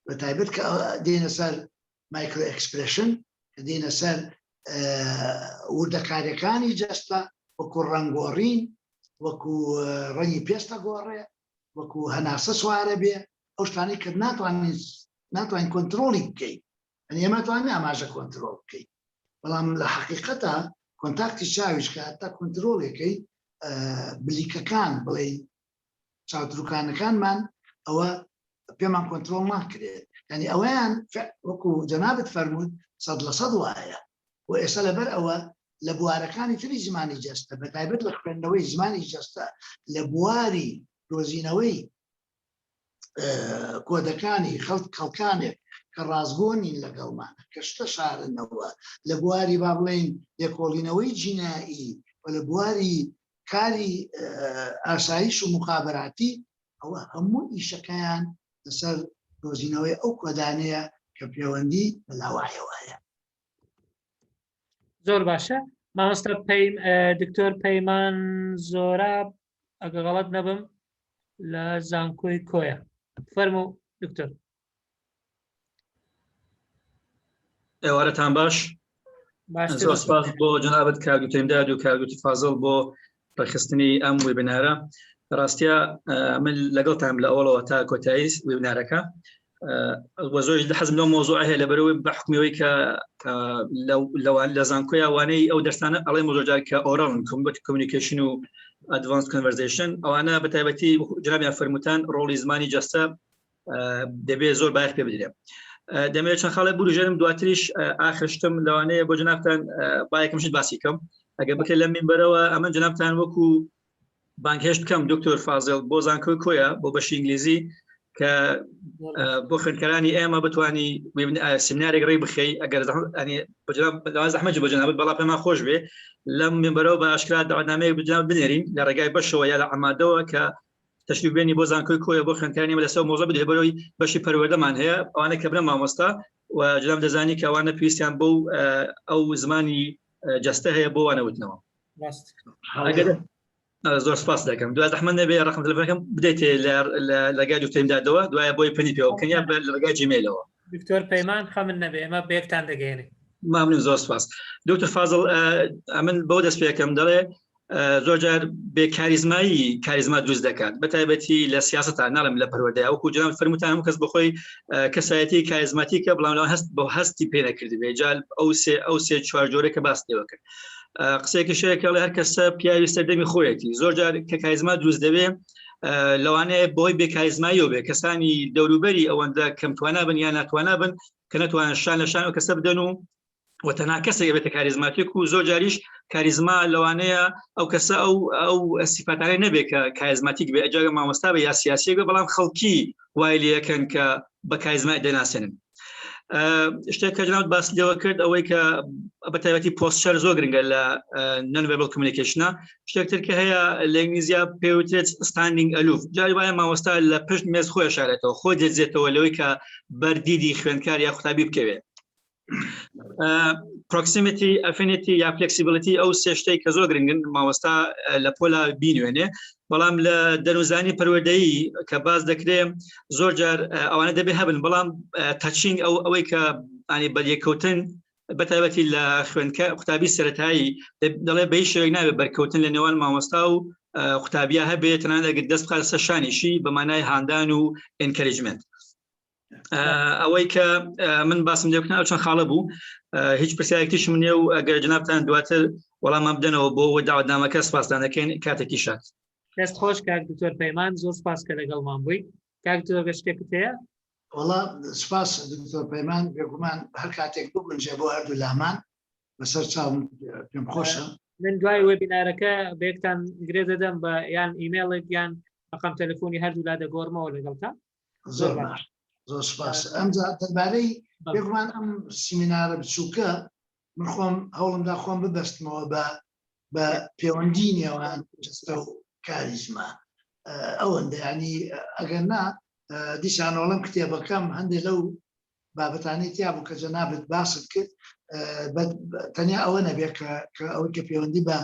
بە تایبەت کە دێنە سەر مایکرۆ ئەکسپرێشن کە دێنە سەر وردەکاریەکانی جەستە وەکو ڕەنگۆڕین وەکو ڕەنگی پێستە گۆڕێ وەکو هەناسە سوارە بێ ئەو شتانەی کە ناتوانین کۆنتترۆلی بکەیت ئەمە توانین ئاماژە کۆنتترۆل بکەیت بەڵام لە حقیقەتە کۆنتاکتی چاویش کە هەتا کۆنتترۆلەکەی بلیکەکان بڵێ چاودروکانەکانمان ئەوە پێمان کۆنتترۆل ناکرێت ینی ئەویان وەکو جەنابەت فەرموود 100% وایە و ئێستا لەبەر ئەوە لە بوارەکانی تری زمانی جەستە بە تایبەت لە خوێندنەوەی زمانی جەستە لە بواری دۆزینەوەی کۆدەکانی خەڵکانێک کە ڕازگۆنین لەگەڵمانە کە شتە شارنەوە لە بواری با بڵێن لێکۆڵینەوەی جینایی و لە بواری کاری ئاسایش و مخابراتی ئەوە هەموو ئیشەکەیان لەسەر دۆزینەوەی ئەو کۆدانەیە کە پەیوەندی بەلاوایەوەیە. زۆر باشە مامۆستا دکتۆر پەیمان زۆراب ئەگە غەڵەت نەبم لە زانکۆی کۆیە فەرموو دکتۆر. ئێوارەتان باش زۆر سپاس بۆ جەنابەت کارگوتەیمداد و کارگوتی فازڵ بۆ ڕێخستنی ئەم وێبینارە. ڕاستیە من لەگەڵتان لە ئەوڵەوە تا کۆتایی وێبینارەکە وەزۆش حەزم لەو مۆزوع هەیە لەبەرەوەی بە حکمیەوەی کە لە زانکۆی ئەوانەی ئەو دەرسانە ئەڵێ مۆزۆجار کە ئۆرال کۆمیونیکیشن و ئەدڤانس کۆنڤەرزیشن ئەوانە بە تایبەتی جنابیان فەرمووتان ڕۆڵی زمانی جەستە دەبێت زۆر باش پێ بدرێت. دەمەوێت چەند خاڵێک بروژێنم دواتریش ئاخرشتم لەوانەیە بۆ جنابتان باەکەمشت باسی کەم ئەگە بکەیت لە مینبەرەوە ئەمە جنابتان وەکو بانکهێشت بکەم دکتۆر فازڵ بۆ زانکۆی کۆیە بۆ بەشی ئینگلیزی کە بۆ خوێندکارانی ئێمە بتوانی سمینارێک ڕێی بخەی ئەگەر زەحمەت بۆ جنابەت بەڵام پێمان خۆش بێ لەم مینبەرەوە بە ئاشکرا داواتنامەیەک بجناب بنێرین لە ڕێگای بەشەوە یا لە ئەمادەوە کە تشریف بێنی بۆ زانکۆی کۆیە بۆ خوێندکارانی ئێمە لەسەر مۆزوع بدێ بەرەوەی بەشی پەروەردەمان هەیە ئەوانە کە بنە مامۆستا و جناب دەزانی کە ئەوانە پێویستیان بۆ ئەو زمانی جەستە هەیە بۆ وانەوتنەوە. زۆر سپاس دەکەم دوای زەحمەت نەبێ ڕقم تەلەفۆنەکەم بدەیت لەگای دکتۆریمدادەوە دوایە بۆی پەنی پێوە بکەنیا لە ڕێگای جیمێلەوە. دکتۆر پەیمان خەمن نەبێ ئەمە بەیەکتان دەگەێنێ. ممنون زۆر سپاس. دکتۆر فازڵ من بۆ دەست پێکەم دەڵێ زۆر جار بێکاریزمایی کاریزما دروست دەکات بە تایبەتی لە سیاسەتا ناڵم لە پەروەردەیە وەکو جناب فەرمووتان هەموو کەس بخۆی کەسایەتی کاریزماتیکە بەڵام لەوان هەست بۆ هەستی پێ نەکردبێ جال ئەو سێ چوار جۆرەکە باس لێوە کرد. قسەیەکی شەیەکە هەر کەسە پیاوی سەردەمی خۆیەتی زۆر جار کە کاریزما دروست دەبێ لەوانەیە بۆی بێکاریزماییەوە بێ کەسانی دەوروبەری ئەوەندە کەمتوانە بن یان ناتوانە بن کە نەتوانن شان لە شان و کەسە بدەن و تەنها کەسێک بێتە کاریزماتیک و زۆر جاریش کاریزما لەوانەیە ئەو کەسە ئەو سیفاتانەی نەبێت کە کاریزماتیک بێ ئەجا مامۆستا بە یا سیاسیەک بێ بەڵام خەڵکی وای لەکەن کە بە کاریزما دەناسێنن. شتێک کە جناب باس لێوە کرد ئەوەی کە بە تایبەتی پۆستچەر زۆر گرنگە لە نۆن-ڤێربەل کۆمیونیکیشنە شتێکتر کە هەیە لە ئینگلیزیە پێوترێت ستاندینگ ئەلوف جاری وایە مامۆستا لە پشت مێز خۆی شارێتەوە خۆ دەجێتەوە لەوەی کە بەردیدی خوێندکار یا قوتابی بکەوێت. proximity affinity یا flexibility ئەو سێ شتەی کە زۆر گرنگن مامۆستا لە پۆلا بینوێنێ بەڵام لە دەنوزانی پەروەردەیی کە باز دەکرێت زۆر جار ئەوانە دەبێ هەبن بەڵام تەچینگ ئەوەی کە ئانی بەریەکەوتن بەتایبەتی لە خوێندکە قوتابی سەرەتایی دەڵێ بەی شێوەیە نابێت بەرکەوتن لە نێوان مامۆستا و قوتابیە هەبێت تەنانەت ئەگەر دەست بخات لەسەر شانیشی بە مانای هاندان و ئێنکەرێجمنت. ئەوەی کە من باسم لێ بکەم چەند خاڵە بوو هیچ پرسیارێکیش من نیە و ئەگەر جنابتان دواتر وەڵامان بدەنەوە بۆ داواتنامەکە سپاسدان دەکەین کاتێکی شات. دەست خۆش کاک دکتۆر پەیمان زۆر سپاس کە لەگەڵمان بوویت. کاک دکتۆر شتێکت هەیە؟ وەڵا سپاس دکتۆر پەیمان بێگومان هەر کاتێک ببنجێ بۆ هەردوو لامان بەسەر چاوم پێم خۆشە. من دوای وێبینارەکە بەیەکتان گرێ دەدەم بە یان ئیمێڵێک یان ڕقم تەلەفۆنی هەردوو لا دەگۆڕمەوە لەگەڵتان. زۆر باش زۆر سپاس. ئەمجا دەربارەی بێگومان ئەم سیمینارە بچووکە من خۆم هەوڵمدا خۆم ببەستمەوە بە پەیوەندی نێوان جەستە و کاریزما ئەوەندە ینی ئەگەر نا دیسانۆڵم کتێبەکەم هەندێک لەو بابەتانی تیا بوو کە جەنابەت باست کرد تەنیا ئەوە نەبێت کە ئەوەی کە پەیوەندی بە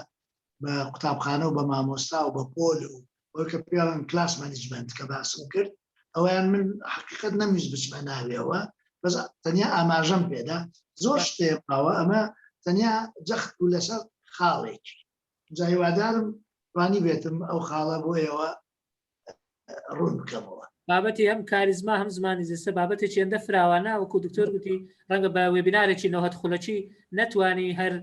قوتابخانە و بە مامۆستا و بە پۆل و ئەوەی کە پێڵم کلاس مانیجمنت کە باسم کرد ئەویان من حقیقت نەمیست بچمە ناوێەوە بەس تەنیا ئاماژەم پێدا زۆر شتێکەوە ئەمە تەنیا جەخت و لەسەر خاڵێکی جا هیوادارم وانی بێتم ئەو خاڵە بۆ ئێوە ڕوون بکەمەوە. بابەتی هەم کاریزما هەم زمانی زیستە بابەتێکی هەندە فراوانە وەکو دکتۆر گوتی ڕەنگە بە وێبینارێکی نەوەت خولەکی نەتوانی هەر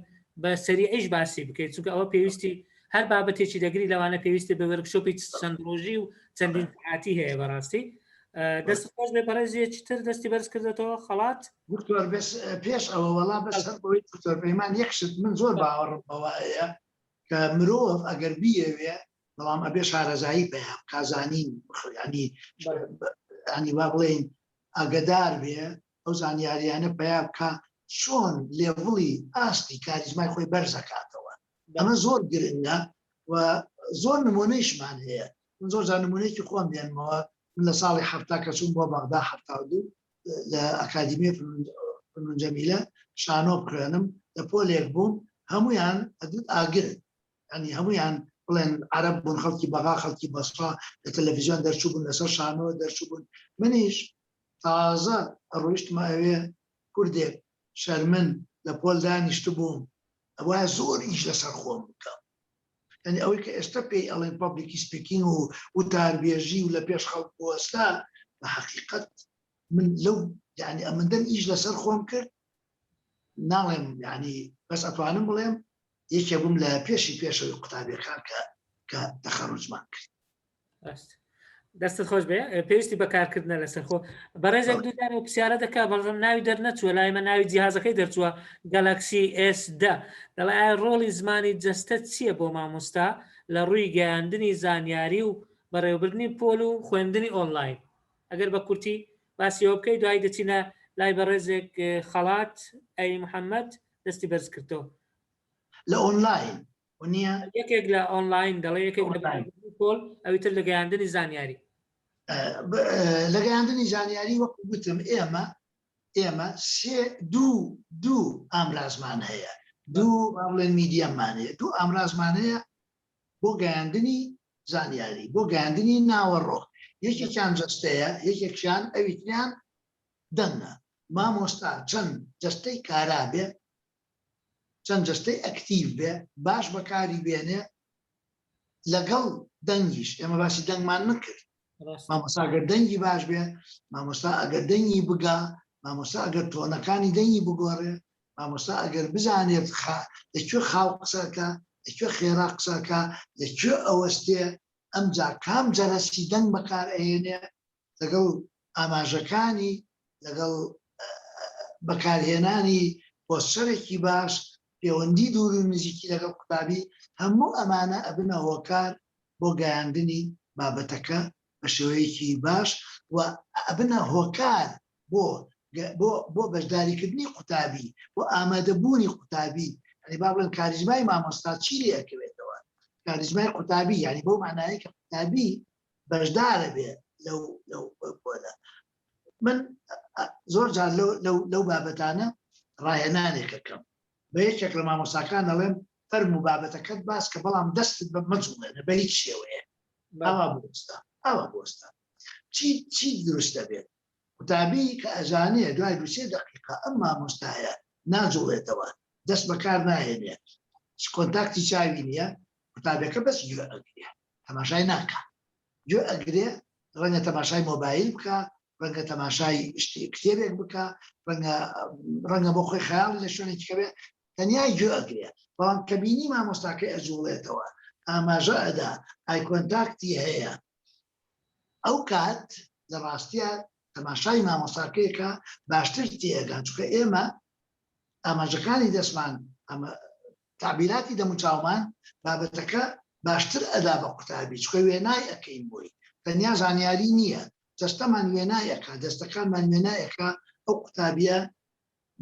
بە سەریعیش باسی بکەیت چونکە ئەوە پێویستی هەر بابەتێکی دەگری لەوانە پێویستی بە وەرکشۆپی چەند ڕۆژی و چەندین ساعتی هەیە بەڕاستی. دەست خۆش بێ بەڕێزیەکی تر دەستی بەرز کردێتەوە خەڵات دکتۆر پێش ئەوە وەڵا بەسەر بۆی دکتۆر پەیمان یەکشت من زۆر باوەڕم بەوەیە کە مرۆڤ ئەگەر بیەوێ بەڵام ئەبێ شارەزایی پێیان کازانین ینی با بڵێن ئەگەدار بێ ئەو زانیاریانە پیا بکە چۆن لێڤڵی ئاستی کاریزمای خۆی بەرزەکاتەوە. ئەمە زۆر گرنگە و زۆر نمونەیشمان هەیە. من زۆر جا نمونەیەکی خۆم دێنمەوە. من لە ساڵی حەفتا کە چوون بۆ بەغدا حەفتاودوو لە ئەکادیمی فنون جەمیلە شانۆ بکرێنم لە پۆلێک بووم هەمویان ئاگرن ینی هەمویان بڵێن عەرەب بوون خەڵکی بەغا خەڵکی بەسڕا لە تەلەڤیزیۆن دەرچوو بوون لەسەر شانۆ دەرچوو بوون منیش تازە ڕۆیشتمە ئەوێ کوردێک شەرمن لە پۆل دانیشت بووم ئەوە زۆر ئیش لەسەر خۆم بکەم ینی ئەوەی کە ئێستا پێی ئەڵێن پابلیکی سپیکینگ و تاربێژی و لە پێش خەڵک بۆستا بە حەقیقەت من لەو ینی ئەمەندەم ئیش لەسەر خۆم کرد ناڵێم ینی بەس ئەتوانم بڵێم یەکێ بووم لە پێشەوەی قوتابیەکان کە تەخەڕوجمان کرد. دەستت خۆش بێ پێویستی بەکارکردنە لەسەر خۆ بەڕێزێک دوودار و پرسیارە دەکا بەڵام ناوی دەرنەچووە لای من ناوی جیهازەکەی دەرچووە گەلاکسی S10 دەڵێ ڕۆڵی زمانی جەستە چییە بۆ مامۆستا لە ڕووی گەیاندنی زانیاری و بەڕێوەبردننی پۆل و خوێندنی ئۆنلاین ئەگەر بە کورتی باسیەوە بکەی دوای دەچینە لای بەڕێزێک خەڵات ئەی محەممەد دەستی بەرز کردەوە لە ئۆنلاین یەکێک لە ئۆنلاین دەڵێ یەکێک پۆل ئەویتر لە گەیاندنی زانیاری لە گەیاندنی زانیاری وەکو گوتم ئێمە دوو ئامرازمان هەیە دوو بڵێن میدیەممان هەیە دوو ئامرازمان هەیە بۆ گەیاندنی زانیاری بۆ گەیاندنی ناوەڕۆ یەکێکیان جەستەیە یەکێکیان ئەویتریان دەنگە مامۆستا چەند جەستەی کارا بێ چەند جەستەی ئەکتیڤ بێ باش بەکاری بێنێ لەگەڵ دەنگیش ئێمە باسی دەنگمان نکرد مامۆستا ئەگەر دەنگی باش بێ مامۆستا ئەگەر دەنگی بگا مامۆستا ئەگەر تۆنەکانی دەنگی بگۆڕێ مامۆستا ئەگەر بزانێت لەکوێ خاو قسەکە لەکوێ خێرا قسەکە لەکوێ ئەوەستێ ئەمجا کام جەرەسی دەنگ بەکار ئەهێنێ لەگەڵ ئاماژەکانی لەگەڵ بەکارهێنانی پۆستەرێکی باش پەیوەندی دوور و نزیکی لەگەڵ قوتابی هەموو ئەمانە ئەبنە هۆکار بۆ گەیاندنی بابەتەکە بە شێوەیەکی باش و ئەبنە هۆکار بۆ بەشداریکردنی قوتابی بۆ ئامادەبوونی قوتابی ینی با بڵێن کاریزمای مامۆستا چی لێکەوێتەوە کاریزمای قوتابی ینی بۆ معنایە کە قوتابی بەشدارە بێ لەو بۆلە من زۆر جار لەو بابەتانە ڕاهێنانێکەکەم بە یەکێک لە مامۆستاکان دەڵێم فەرمو بابەتەکەت باس کە بەڵام دەستت بە مەجوڵێنە بە هیچ شێوەیە ئەوە بۆستا چی دروستە بێت قوتابی کە ئەزانێ دوای 2 دقیقە ئەم مامۆستایە ناجوڵێتەوە دەست بەکار ناهێنێ کۆنتاکتی چاوی نییە قوتابەکە بەس گوێ ئەگرێ تەماشای ناکە گوێ ئەگرێ ڕەنگە تەماشای مۆبایل بکە ڕەنگە تەماشای کتێبێک بکە ڕەنگە بۆ خۆی خەیاڵ لە شوێنێکی کەبێ تەنیای گوێ ئەگرێ بەڵام کە بینی مامۆستاکەی ئەجوڵێتەوە ئاماژە ئەدا ئای کۆنتاکتی هەیە ئەو کات لە ڕاستیە تەماشای مامۆستاکەیەکە باشتر تێگەن چونکە ئێمە ئاماژەکانی دەستمان تعبیراتی دەموچاومان بابەتەکە باشتر ئەدا بە قوتابی چکە وێنای ئەەکەین بۆی تەنیا زانیاری نییە دەستەمان وێنایەکە دەستەکانمان وێنایەکە ئەو قوتابیە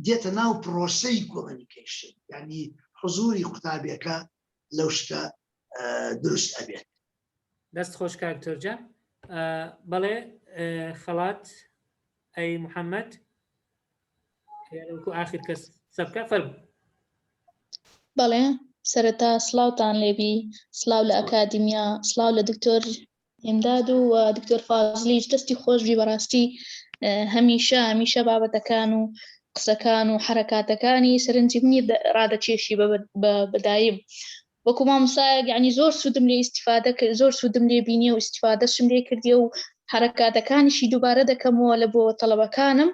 دێتە ناو پرۆسەی کۆمەنیکیشن یعنی حزوری قوتابیەکە لەو شتە دروست ئەبێت دەست خۆش کاکتۆرجان بەڵێ خەڵات ئەی محەممەد ئاخر کەس سەبکە فەرموو بەڵێ سەرەتا سڵاوتان لێبی سڵاو لە ئەکادیمیا سڵاو لە دکتۆر هێمداد و دکتۆر فازلیش دەستی خۆشبی بەڕاستی هەمیشە بابەتەکان و قسەکان و حرەکاتەکانی سەرنجی منی ڕادەچێشی بەدایم وەکو مامۆستایەک یعنی زۆر سوودم لێ ئیستیفادە کرد زۆر سوودم لێ بینیە و ئیستیفادەشم لێ کردیە و حرەکاتەکانیشی دووبارە دەکەمەوە لە بۆ تەڵەبەکانم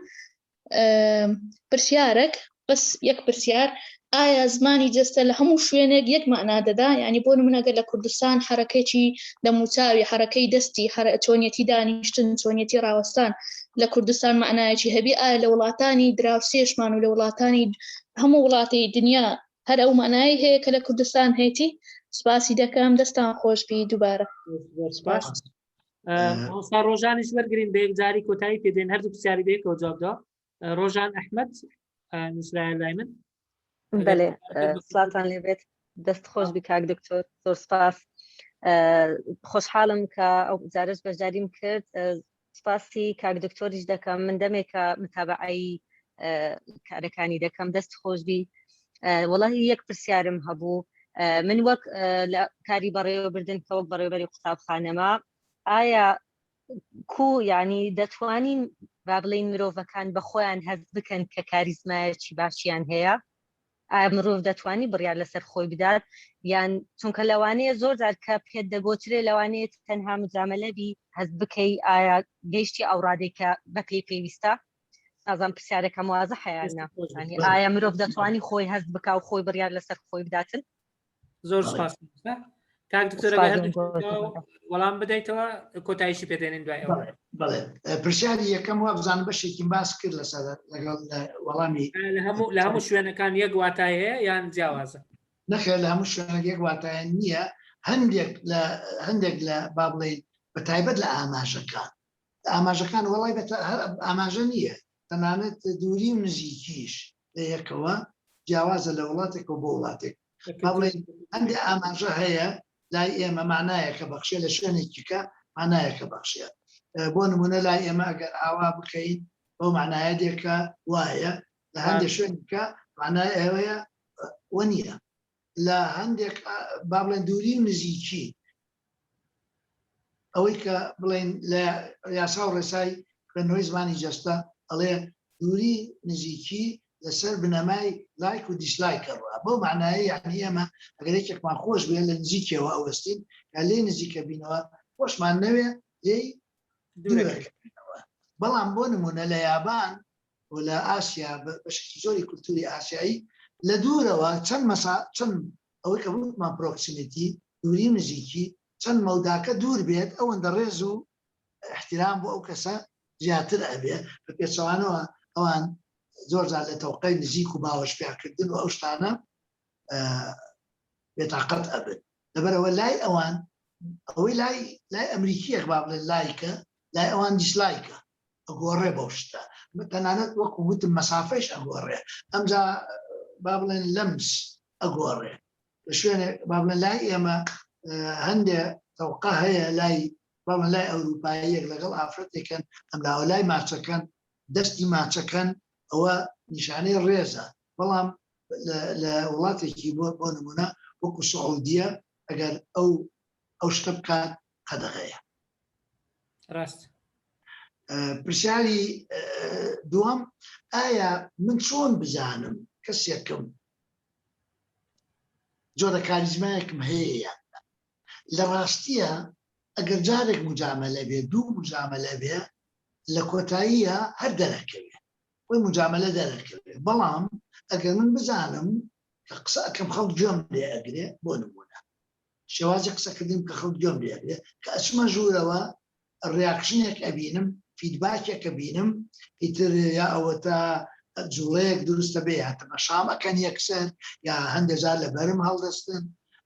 پرسیارێک بەس یەک پرسیار ئایا زمانی جەستە لە هەموو شوێنێک یەک مەعنا دەدا یعنی بۆ نمونەگەر لە کوردستان حرەکەیکی دەموچاوی حرەکەی دەستی چۆنیەتی دانیشتن چۆنیەتی ڕاوەستان لە کوردستان معنایەکی هەبی ئایا لە وڵاتانی دراوسێشمان و لە وڵاتانی هەموو وڵاتی دنیا هەر ئەو معنایی هەیە کە لە کوردستان هەیەی سپاسی دەکەم دەستان خۆشبی دووبارە ئەوستا ڕۆژانیش وەرگرین بە یەکجاری کۆتایی پێدێن هەردوو پرسیاری بەیەکەوە جوابدا ڕۆژان ئەحمەد نووسرایە لای من بەڵێ سڵاتان لێبێت دەست خۆش بی کاک دکتۆر زۆر سپاس خۆشحاڵم کە ئەو جارش بەشداریم کرد سپاسی کاک دکتۆریش دەکەم من دەمێکە متابعی کارەکانی دەکەم دەست خۆش بی وەڵاهی یەک پرسیارم هەبوو من وەک لە کاری بەڕێوەبردن کە وەک بەڕێوەبەری قوتابخانەما ئایا یعنی دەتوانین با بڵین مرۆڤەکان بە خۆیان هەست بکەن کە کاریزمایەکی باشیان هەیە ئایا مرۆڤ دەتوانی بڕیار لەسەر خۆی بدات یان چونکە لەوانەیە زۆر جار کە پێت دەگۆچرێ لەوانەیە تەنها مجاملەبی هەست بکەی ئایا گەیشتی ئەو ڕادێک کە بە پێی پێویستە نازانم پرسیارێکم وازە حیانە ئایا مرۆڤ دەتوانی خۆی هەست بکا و خۆی بڕیار لەسەر خۆی بداتن زۆر سپاس کاک دکتۆر وەڵام بدەیتەوە کۆتاییشی پێدێنین دوای بەڵێ پرسیاری یەکەم وا بزانم بەشێکی باس کرد لەسەر لەگەڵ وەڵامی لە هەموو شوێنەکان یەک واتای هەیە یان جیاوازە نەخێر لە هەموو شوێنێک یەک واتایە نییە هەندێک لە با بڵێن بە تایبەت لە ئاماژەکان وەڵای ئاماژە نییە تەنانەت دووری و نزیکیش لە یەکەوە جیاوازە لە وڵاتێک و بۆ وڵاتێک با بڵێن هەندێک ئاماژە هەیە لای ئێمە معنایەکە بەخشێ لە شوێنێکیکە معنایەکە بەخشێت بۆ نمونە لای ئێمە ئەگەر ئاوا بکەین بۆ معنایە دێکە وایە لە هەندێک شوێنێکە معنای ئێوەیە وە نییە لە هەندێک با بڵێن دووری و نزیکی ئەوەی کە بڵێن لە یاسا و ڕێسای خوێندنەوەی زمانی جەستە ئەڵێ دووری نزیکی لەسەر بنەمای لایک و دیسلایکە ڕوە بۆ معنایە یعنی ئێمە ئەگەر یەکێکمان خۆش بێ لە نزیکەوە ئەوەستین یا لێ نزیکە بینەوە خۆشمان نەوێ لێی دوورەکەبینەوە بەڵام بۆ نمونە لە یابان و لە ئاسیا بەشێکی زۆری کولتوری ئاسیایی لە دوورەوە چەند ئەوەی کە بوتمان پرۆکسیمیتی دووری و نزیکی چەند مەوداکە دوور بێت ئەوەندە ڕێز و احترام بۆ ئەو کەسە زیاتر ئەبێ بە پێچەوانەوە ئەوان زۆر جار لە تەوقەی نزیک و باوەش پیاکردن و ئەو شتانە بێتاقەت ئەبن لەبەرەوە لای ئەوان ئەوەی لای ئەمریکیەک با بڵێن لایکە لای ئەوان دیسلایکە ئەگۆڕێ بەو شتە تەنانەت وەکو وتم مەسافەش ئەگۆڕێ ئەمجا با بڵێن لەمس ئەگۆڕێ لە شوێنێ با بڵێن لای ئێمە هەندێ تەوقە هەیە لای بەڵێن لای ئەوروپاییەک لەگەڵ ئافرەتێکن ئەملاوە لای ماچەکەن دەستی ماچەکەن ئەوە نیشانەی ڕێزە بەڵام لە وڵاتێکی بۆ نمونە وەکو سعودیە ئەگەر ئەو شتە بکات قەدەغەیە ڕاست پرسیاری دووەم ئایا من چۆن بزانم کەسێکم جۆرە کاریزمایەکم هەیە لە ڕاستیە ئەگەر جارێک مجاملە بێ دوو مجاملە بێ لە کۆتاییە هەر دەرەکەوێت وی مجاملە دەرەکەوێت بەڵام ئەگەر من بزانم کە قسە ئەەکەم خەڵک گوێم لێ ئەگرێ بۆ نمونە شێوازی قسەکردیم کە خەڵک گوێم لێ ئەگرێ کە ئەچمە ژوورەوە ڕیاکشنێک ئەبینم فیدباکێکە بینم ئیتر یا ئەوە تا جوڵەیەک دروستە بێ یا تەماشامەکەن یەکسەر یا هەندێک جار لە بەرم هەڵدەستن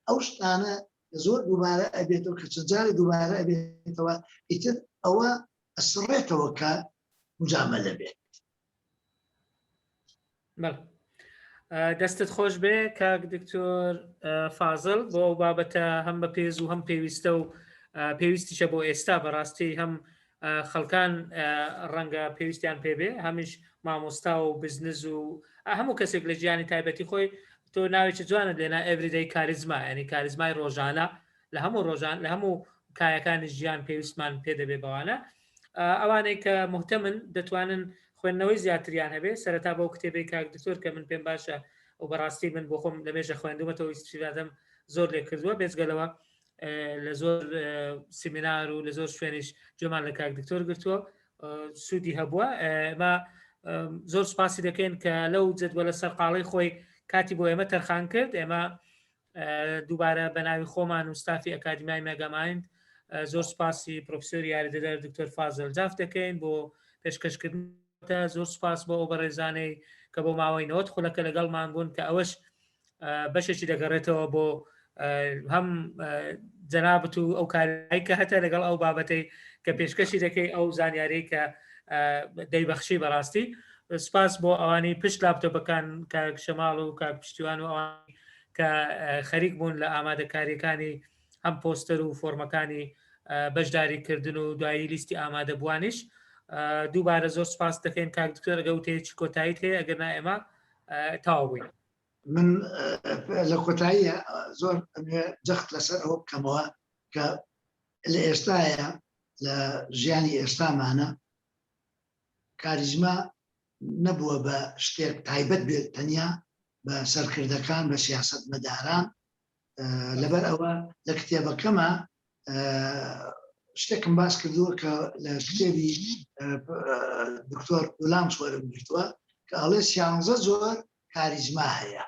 ئەو شتانە زۆر دووبارە ئەبێتەوە کە چەند جارێک دووبارە ئەبێتەوە ئیتر ئەوە ئەسڕێتەوە کە مجاملە بێت. دەستت خۆش بێ کاک دکتۆر فازڵ بۆ بابەتە هەم بە پێز و هەم پێویستە و پێویستیشە بۆ ئێستا بەڕاستی هەم خەڵکان ڕەنگە پێویستیان پێبێ هەمیش مامۆستا و بزنس و هەموو کەسێک لە ژیانی تایبەتی خۆی تۆ ناوێکی جوانت لێنا ئەڤریدەی کاریزما ینی کاریزمای ڕۆژانە لە هەموو ڕۆژان لە هەموو کایەکانی ژیان پێویستمان پێ دەبێ بەوانە ئەوانەی کە محتەمن دەتوانن خوێندنەوەی زیاتریان هەبێ سەرەتا بۆ کتێبەی کاک دکتۆر کە من پێم باشە و بەڕاستی من بۆ خۆم لەمێژە خوێندومەتەوە ئیسفادەم زۆر لێ کردووە بێجگەلەوە لە زۆر سیمینار و لە زۆر شوێنیش جۆمان لە کاک دکتۆر گرتووە سوودی هەبووە ئێمە زۆر سپاسی دەکەین کە لەو جدوەلە سەرقاڵەی خۆی کاتی بۆ ئێمە تەرخان کرد ئێمە دووبارە بە ناوی خۆمان و ستافی ئەکادیمیای مێگامایند زۆر سپاسی پرۆفسۆری یاریدەدەر دکتۆر فازڵ جاف دەکەین بۆ پێشکەشکردن زۆر سپاس بۆ ئەو بەڕێزانەی کە بۆ ماوەی 90 خولەکە لەگەڵمان بوون کە ئەوەش بەشێکی دەگەڕێتەوە بۆ هەم جەنابەت و ئەو کاری کە هەتە لەگەڵ ئەو بابەتەی کە پێشکەشی دەکەی ئەو زانیاری کە دەیبەخشی بەڕاستی سپاس بۆ ئەوانەی پشت لاپتۆپەکان کاک شەماڵ و کاک پشتیوان و ئەوانی کە خەریک بوون لە ئامادەکاریەکانی هەم پۆستەر و فۆرمەکانی بەشداریکردن و دوایی لیستی ئامادەبوانیش دووبارە زۆر سپاس دەکەین کاک دکتۆر ئەگە وتەیەکی کۆتاییت هەیە ئەگەر نا ئێمە تاوا بووین. من لە کۆتاییە زۆر جەخت لەسەر ئەوە بکەمەوە کە لە ئێستاە لە ژیانی ئێستامانە کاریزما نەبووە بە شتێک تایبەت بێت تەنیا بە سەرکردەکان بە سیاست مەداران لەبەر ئەوە لە کتێبەکەمە شتێکم باس کردووە کە لە کتێبی دکتۆر گولام سوەرم گرتووە کە ئەڵێ 11 زۆر کاریزما هەیە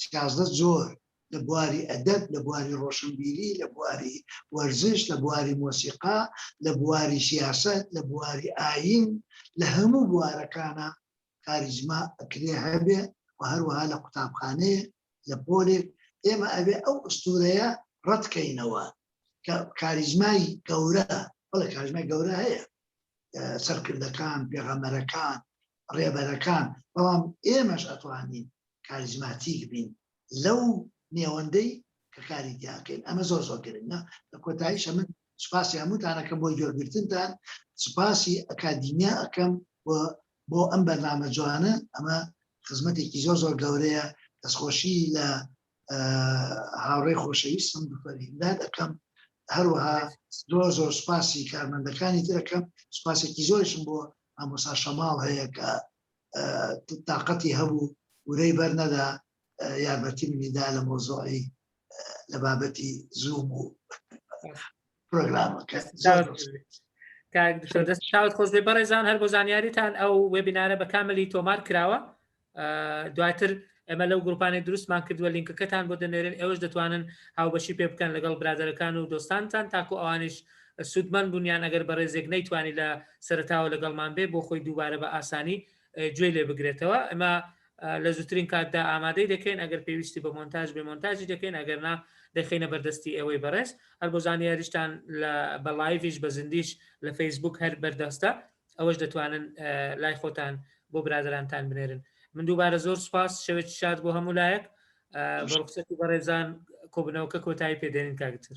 11 زۆر لە بواری ئەدەب لە بواری ڕۆشنبیری لە بواری وەرزش لە بواری مۆسیقا لە بواری سیاست لە بواری ئاین لە هەموو بوارەکانە کاریزما ئەکرێ هەبێ و هەروەها لە قوتابخانەیە لە پۆلێک ئێمە ئەبێ ئەو ئوستورەیە ڕەتکەینەوە کە کاریزمای گەورە بەڵێ کاریزمای گەورە هەیە سەرکردەکان پێغەمبەرەکان ڕێبەرەکان بەڵام ئێمەش ئەتوانین کاریزماتیک بین لەو نێوەندەی کە کاری دیاکەین ئەمە زۆر زۆر گرنگە لە کۆتاییشە من سوپاسی هەمووتانەکەم بۆی گوێگرتنتان سوپاسی ئەکادیمیا ئەەکەم بۆ ئەم بەرنامە جوانە ئەمە خزمەتێکی زۆر زۆر گەورەیە دەستخۆشی لە هاوڕێی خۆشەویستم بفەرهیمدا دەکەم هەروەها زۆر زۆر سوپاسی کارمەندەکانی ترەکەم سوپاسێکی زۆرشم بۆ مامۆستا شەماڵ هەیە کە تااقەتی هەبوو ورەی بەرنەدا یارمەتی منیدا لە مۆزۆعی لە بابەتی زووم و پرۆگرامەکە دەست خۆش بێ بەڕێزان هەر بۆ زانیاریتان ئەو وێبینارە بە کاملی تۆمار کراوە دواتر ئەمە لەو گروپانی دروستمان کردووە لینکەکەتان بۆ دەنێرن ئێوەش دەتوانن هاوبەشی پێ بکەن لەگەڵ برادەرەکان و دۆستانتان تاکو ئەوانش سوودمەند بوونیان ئەگەر بە ڕێزێک نەیتوانی لە سەرتاوە لەگەڵمان بێ بۆ خۆی دووبارە بە ئاسانی گوێ لێ بگرێتەوە ئەمە لە زووترین کاتدا ئامادەی دەکەین ئەگەر پێویستی بە مۆنتاژ بێ مۆنتاژی دەکەین ئەگەرنا دەخینە بەردەستی ئەوەی بەڕێز هەر بۆ زانیاریشتان بە لایڤیش بە زندیش لە فەیسبوک هەر بەردەستە ئەوەش دەتوانن لای خۆتان بۆ برادرانتان بنێرن من دووبارە زۆر سپاس شەوێکی شاد بۆ هەموو لایەک بە ڕوخسەتی بەڕێزان کۆبنەوەکە کۆتایی پێدێنین کاکتر